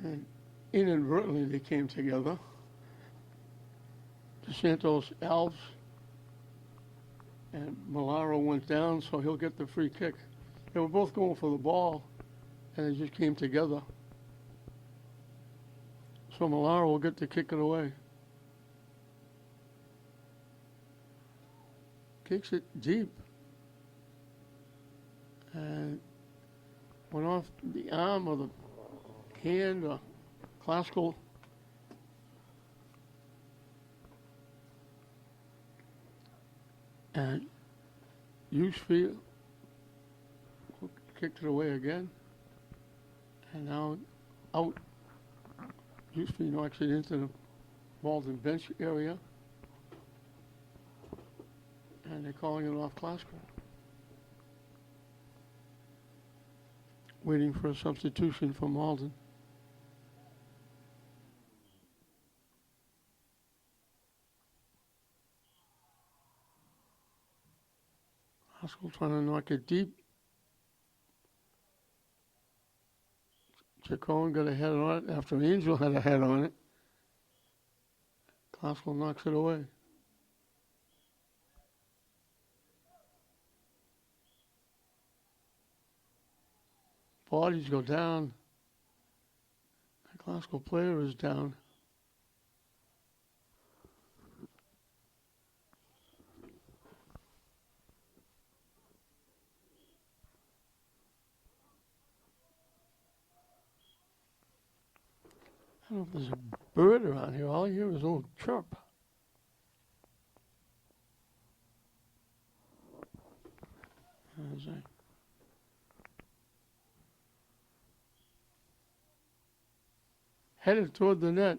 And inadvertently they came together. DeSantos, Alves, and Malaro went down, so he'll get the free kick. They were both going for the ball, and they just came together. So Malaro will get to kick it away. Kicks it deep. And went off the arm or the hand or Classical And Usfield kicked it away again. And now out. Usfield knocks it into the Malden bench area. And they're calling it off Classical. Waiting for a substitution for Malden. Classical trying to knock it deep. Chacon got a head on it after Angel had a head on it. Classical knocks it away. Bodies go down. The Classical player is down. I don't know if there's a bird around here. All I hear is a little chirp. There's a headed toward the net.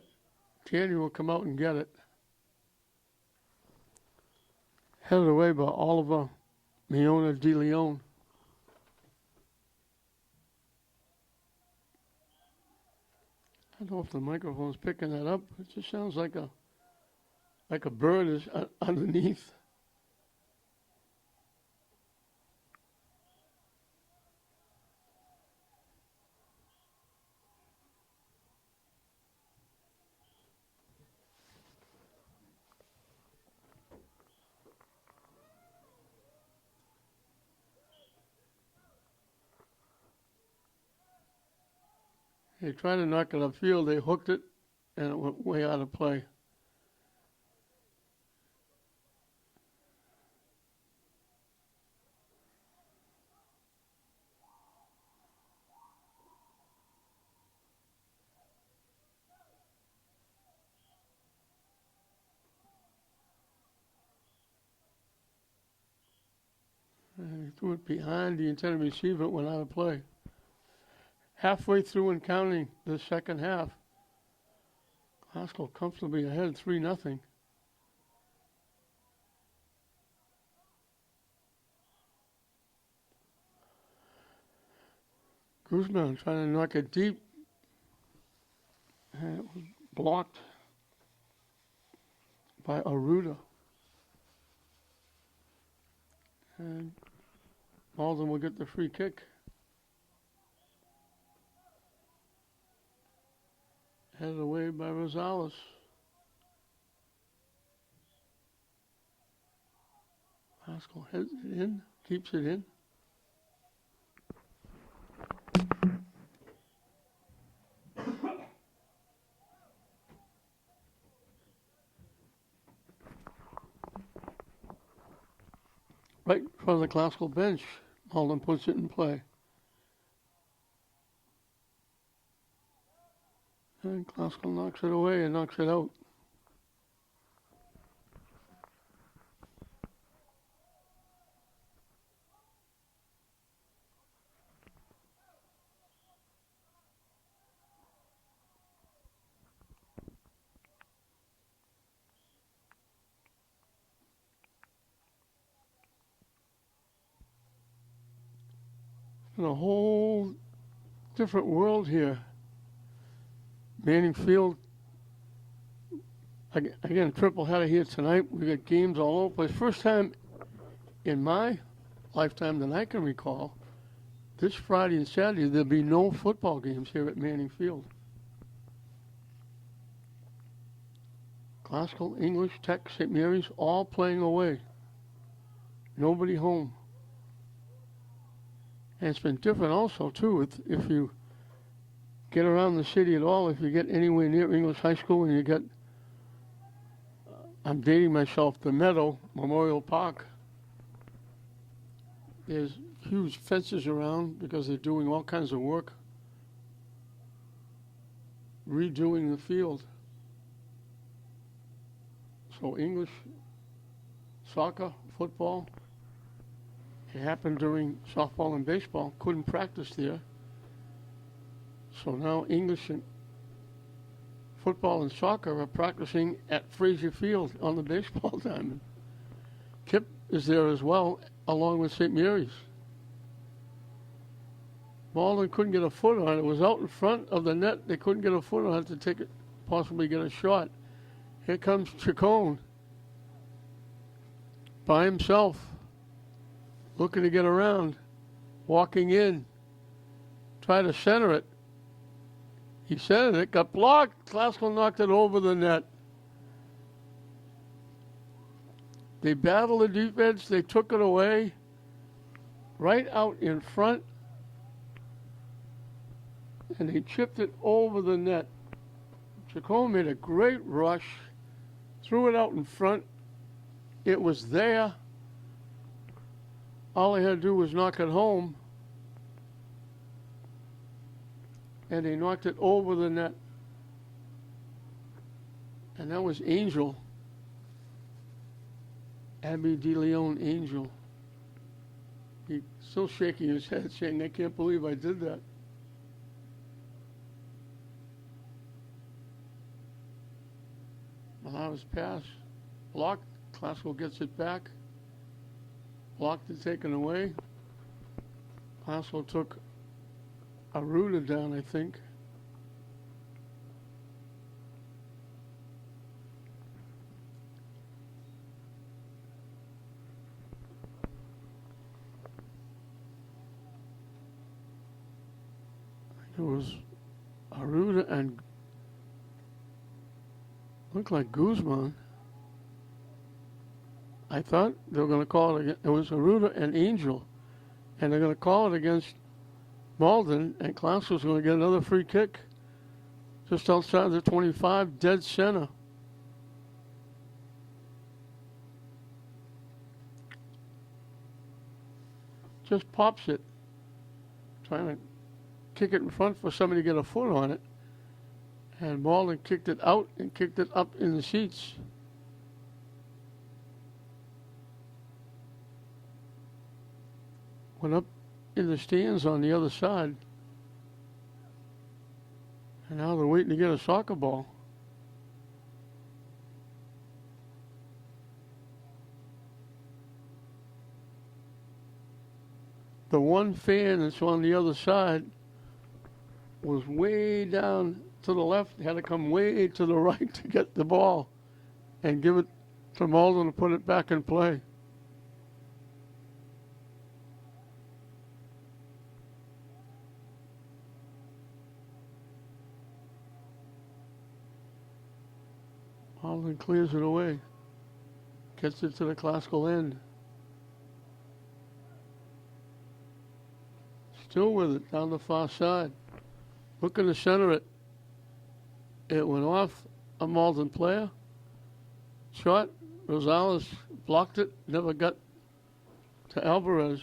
Tierney will come out and get it. Headed away by Oliver Miona de Leon. I don't know if the microphone's picking that up. It just sounds like a bird is underneath. They tried to knock it upfield. They hooked it, and it went way out of play. And he threw it behind the intended receiver. It went out of play. Halfway through and counting the second half, Classical comfortably ahead 3-0. Guzman trying to knock it deep. And it was blocked by Aruda. And Malden will get the free kick. Headed away by Rosales. Classical heads it in, keeps it in. Right in front of the Classical bench, Malden puts it in play. And Classical knocks it away and knocks it out. In a whole different world here. Manning Field, again, triple header here tonight. We got games all over the place. First time in my lifetime that I can recall, this Friday and Saturday, there'll be no football games here at Manning Field. Classical, English, Tech, St. Mary's, all playing away. Nobody home. And it's been different also, too, if you get around the city at all, if you get anywhere near English High School and you get, I'm dating myself, the Meadow, Memorial Park, there's huge fences around because they're doing all kinds of work, redoing the field. So English soccer, football. It happened during softball and baseball. Couldn't practice there. So now English and football and soccer are practicing at Frazier Field on the baseball diamond. Kip is there as well, along with St. Mary's. Malden couldn't get a foot on it. It was out in front of the net. They couldn't get a foot on it to take it, possibly get a shot. Here comes Chacon by himself, looking to get around, walking in, try to center it. He centered it, got blocked. Glasgow knocked it over the net. They battled the defense. They took it away right out in front, and he chipped it over the net. Chacon made a great rush, threw it out in front. It was there. All he had to do was knock it home, and he knocked it over the net. And that was Angel. Abby DeLeon Angel. He's still shaking his head, saying, I can't believe I did that. Malara's pass. Blocked. Glasgow gets it back. Blocked and taken away. Glasgow took a rooter down, I think. It was Aruda and looked like Guzman. I thought they were going to call it again. It was Aruda and Angel, and they're going to call it against Malden, and Glasgow's going to get another free kick just outside the 25, dead center. Just pops it, trying to kick it in front for somebody to get a foot on it. And Malden kicked it out and kicked it up in the seats. Went up in the stands on the other side. And now they're waiting to get a soccer ball. The one fan that's on the other side was way down to the left, had to come way to the right to get the ball and give it to Malden to put it back in play. Malden clears it away, gets it to the Glasgow end. Still with it down the far side. Looking to center it. It went off a Malden player. Shot. Rosales blocked it. Never got to Alvarez.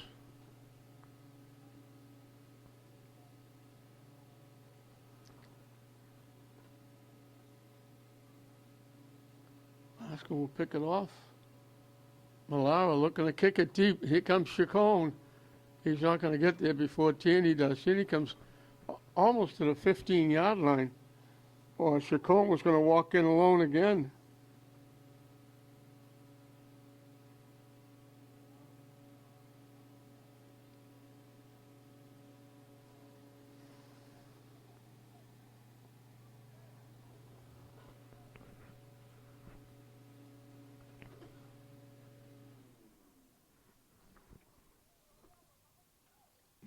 Glasgow will pick it off. Malara looking to kick it deep. Here comes Chacon. He's not going to get there before Tandy does. Tandy comes almost to the 15-yard line. Or Chacon was going to walk in alone again.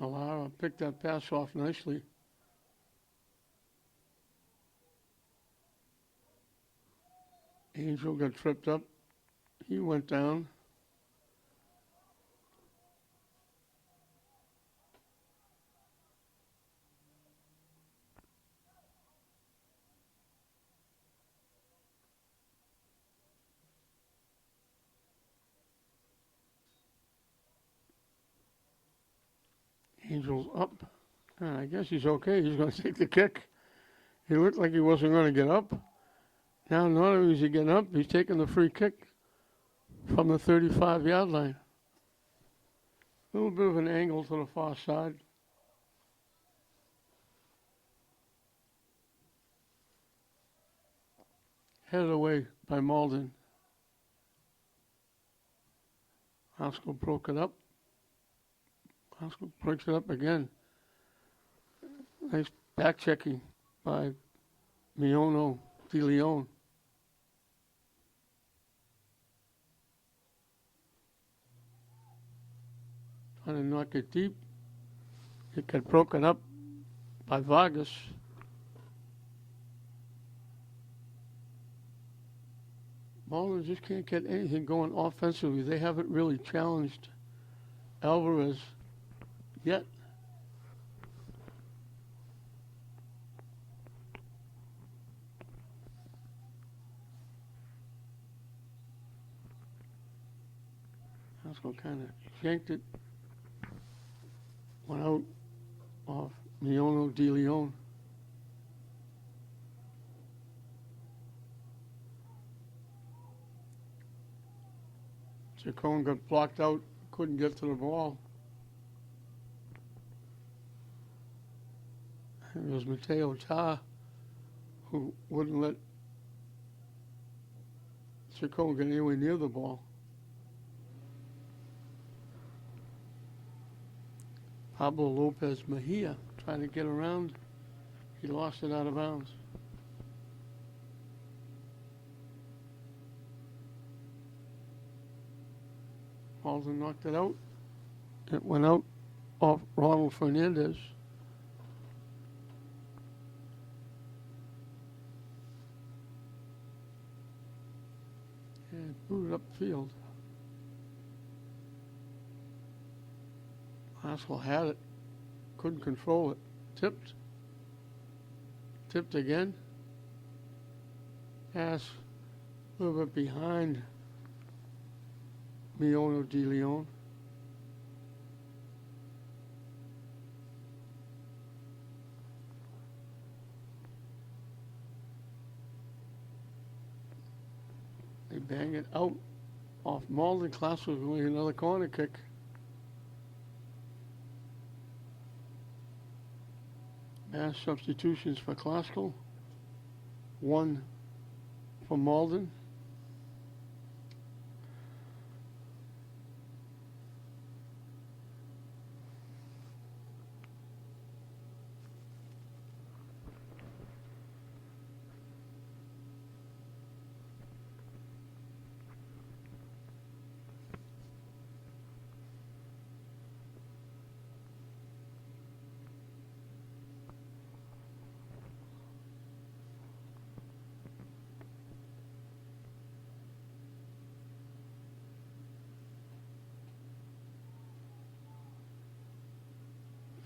Malara picked that pass off nicely. Angel got tripped up. He went down. Angel's up. I guess he's okay. He's going to take the kick. He looked like he wasn't going to get up. Now, not only is he getting up, he's taking the free kick. from the 35-yard line. A little bit of an angle to the far side. Headed away by Malden. Haskell broke it up. Haskell breaks it up again. Nice back checking by Miono De Leon. Trying to knock it deep. It got broken up by Vargas. Malden just can't get anything going offensively. They haven't really challenged Alvarez yet. Haskell kind of yanked it. Went out off Miono De Leon. Chacon got blocked out, couldn't get to the ball. And it was Mateo Tar who wouldn't let Chacon get anywhere near the ball. Pablo Lopez Mejia trying to get around. He lost it out of bounds. Malden knocked it out. It went out off Ronald Fernandez. And booted upfield. Haskell had it, couldn't control it. Tipped. Tipped again. Pass a little bit behind Miono De Leon. They bang it out off Malden. Class was going another corner kick. Mass substitutions for Classical. One for Malden.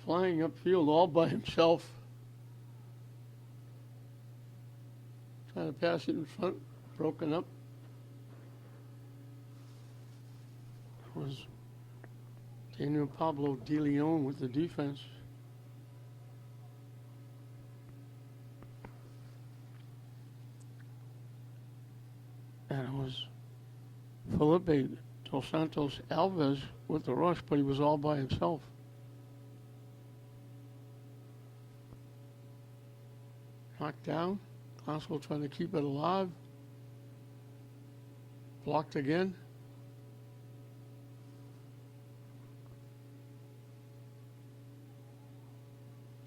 Flying upfield all by himself. Trying to pass it in front, broken up. It was Daniel Pablo De Leon with the defense. And it was Felipe Dos Santos Alves with the rush, but he was all by himself. Knocked down. Classical trying to keep it alive. Blocked again.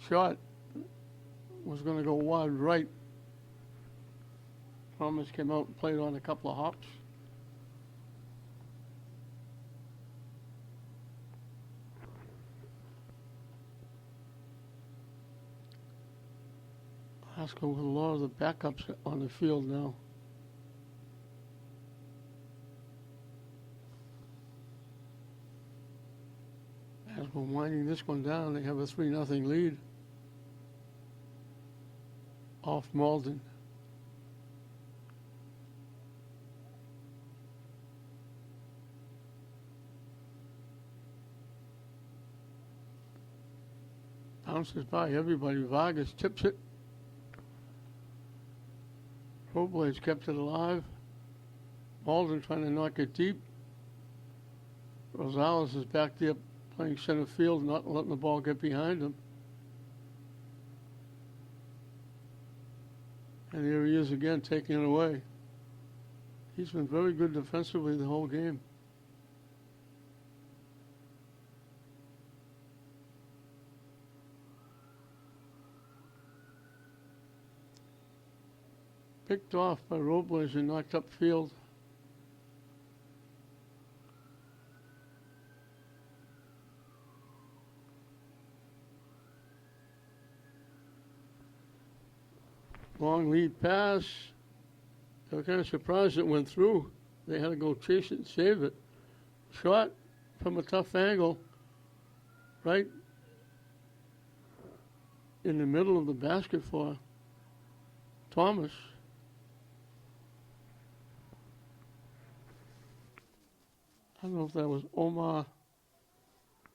Shot was going to go wide right. Thomas came out and played on a couple of hops. Haskell with a lot of the backups on the field now. As we're winding this one down, they have a 3-0 lead off Malden. Bounces by everybody. Vargas tips it. Robles kept it alive. Malden trying to knock it deep. Rosales is back there playing center field, not letting the ball get behind him. And here he is again, taking it away. He's been very good defensively the whole game. Picked off by Robles and knocked upfield. Long lead pass. They were kind of surprised it went through. They had to go chase it and save it. Shot from a tough angle, right in the middle of the basket for Thomas. I don't know if that was Omar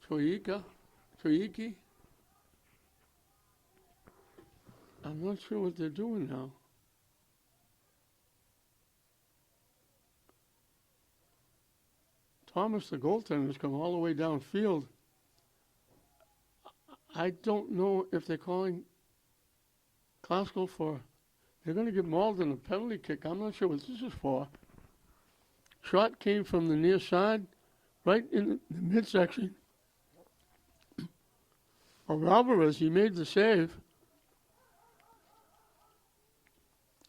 Choyiki. I'm not sure what they're doing now. Thomas, the goaltender, has come all the way downfield. I don't know if they're calling Glasgow for. They're going to give Malden a penalty kick. I'm not sure what this is for. Shot came from the near side, right in the midsection of Alvarez. He made the save.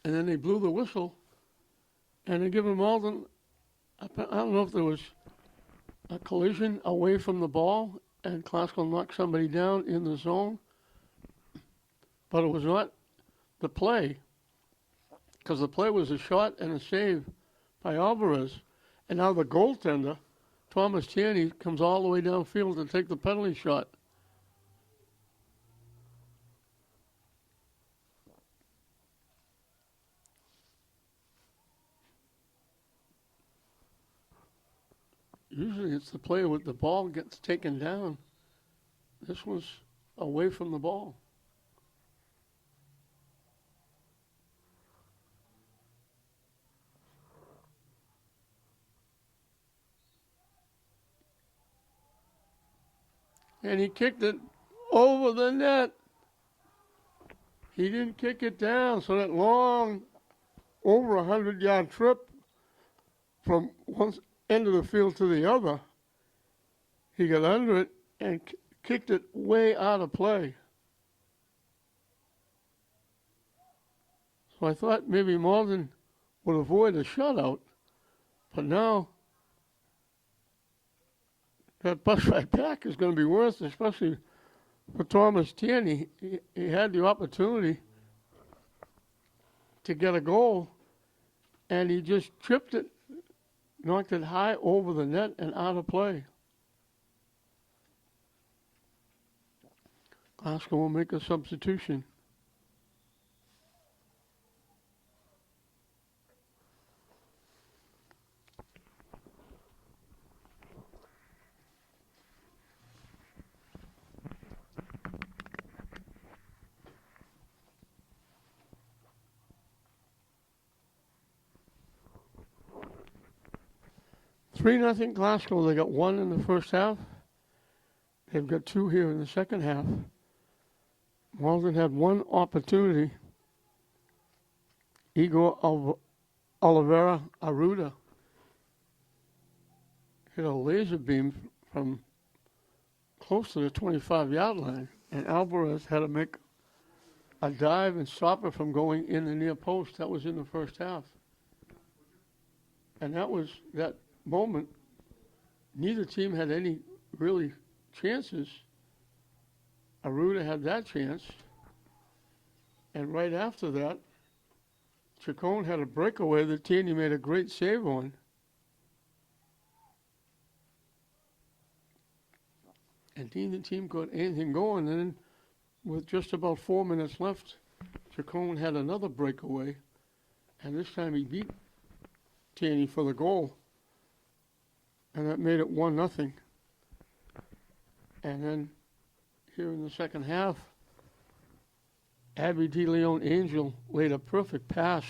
And then they blew the whistle. And they give him Malden. I don't know if there was a collision away from the ball and Glasgow knocked somebody down in the zone. But it was not the play, because the play was a shot and a save by Alvarez. And now the goaltender, Thomas Tierney, comes all the way downfield to take the penalty shot. Usually it's the play with the ball gets taken down. This was away from the ball. And he kicked it over the net. He didn't kick it down, so that long, over 100-yard trip from one end of the field to the other, he got under it and kicked it way out of play. So I thought maybe Malden would avoid a shutout, but now that bus ride back is going to be worse, especially for Thomas Tierney. He had the opportunity to get a goal, and he just tripped it, knocked it high over the net and out of play. Glasgow will make a substitution. Three nothing Glasgow. They got one in the first half. They've got two here in the second half. Malden had one opportunity. Igor Oliveira Arruda hit a laser beam from close to the 25-yard line, and Alvarez had to make a dive and stop it from going in the near post. That was in the first half. And that was that moment. Neither team had any really chances. Arruda had that chance. And right after that, Chacon had a breakaway that Tierney made a great save on. And neither team got anything going. And then with just about 4 minutes left, Chacon had another breakaway. And this time he beat Tierney for the goal. And that made it 1-0. And then here in the second half, Abby De Leon Angel laid a perfect pass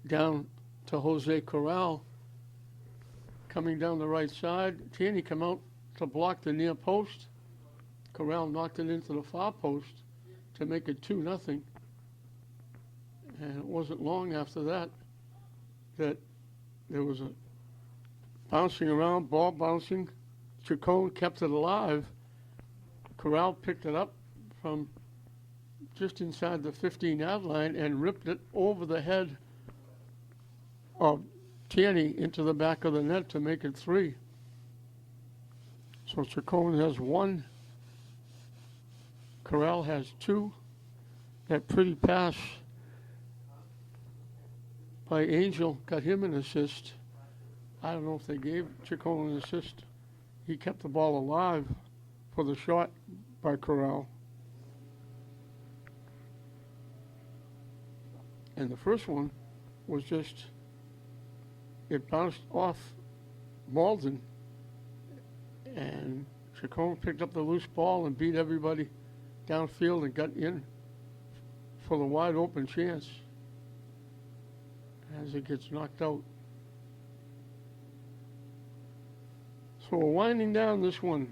down to Jose Corral coming down the right side. Tierney come out to block the near post. Corral knocked it into the far post to make it 2-0. And it wasn't long after that that there was a bouncing around, ball bouncing. Chacon kept it alive. Corral picked it up from just inside the 15-yard line and ripped it over the head of Tierney into the back of the net to make it 3. So Chacon has 1. Corral has 2. That pretty pass by Angel got him an assist. I don't know if they gave Chacon an assist. He kept the ball alive for the shot by Corral. And the first one was just, it bounced off Malden, and Chacon picked up the loose ball and beat everybody downfield and got in for the wide open chance as it gets knocked out. So we're winding down this one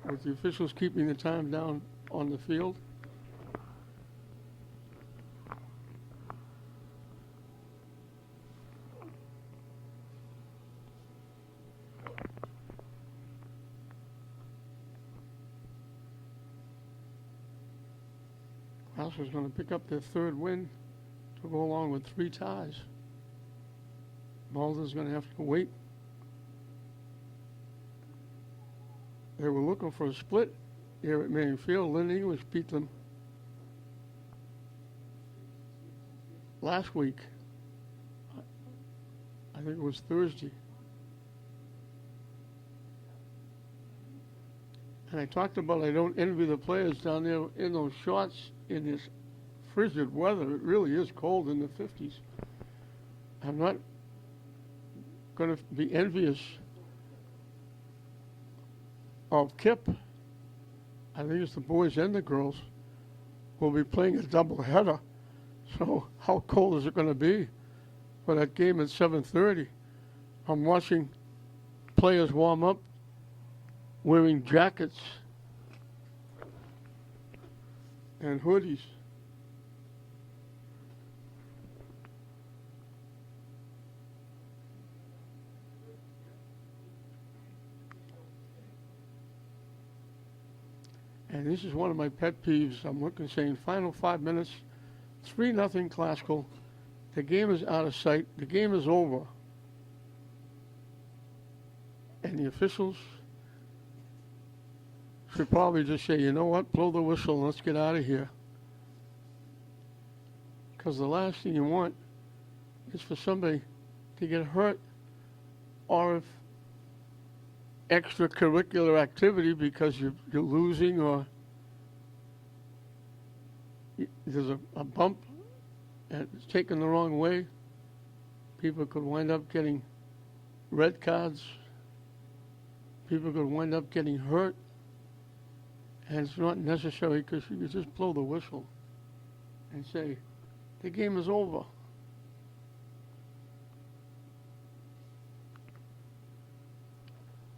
with the officials keeping the time down on the field. Gloucester's going to pick up their 3rd win to go along with 3 ties. Malden's going to have to wait. They were looking for a split here at Manning Field. Lynn English beat them last week. I think it was Thursday. And I talked about I don't envy the players down there in those shorts in this frigid weather. It really is cold in the 50s. I'm not going to be envious of Kip. I think it's the boys and the girls will be playing a double header. So how cold is it going to be for that game at 7:30? I'm watching players warm up wearing jackets and hoodies. And this is one of my pet peeves. I'm looking, saying final 5 minutes, 3-0 Classical. The game is out of sight. The game is over. And the officials should probably just say, you know what, blow the whistle and let's get out of here. Because the last thing you want is for somebody to get hurt, or if extracurricular activity because you're losing, or there's a bump and it's taken the wrong way. People could wind up getting red cards. People could wind up getting hurt. And it's not necessary, because you can just blow the whistle and say, the game is over.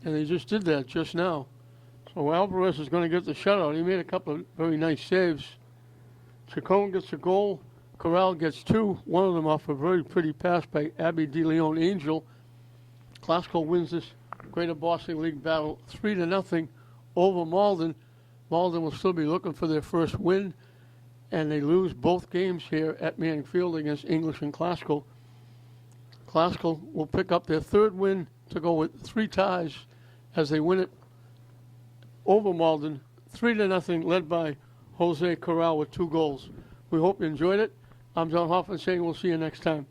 And they just did that just now. So Alvarez is going to get the shutout. He made a couple of very nice saves. Chacon gets a goal. Corral gets 2. One of them off a very pretty pass by Abby DeLeon Angel. Classical wins this Greater Boston League battle 3-0 over Malden. Malden will still be looking for their first win, and they lose both games here at Manning Field against English and Classical. Classical will pick up their 3rd win to go with 3 ties as they win it over Malden, 3-0, led by Jose Corral with 2 goals. We hope you enjoyed it. I'm John Hoffman saying we'll see you next time.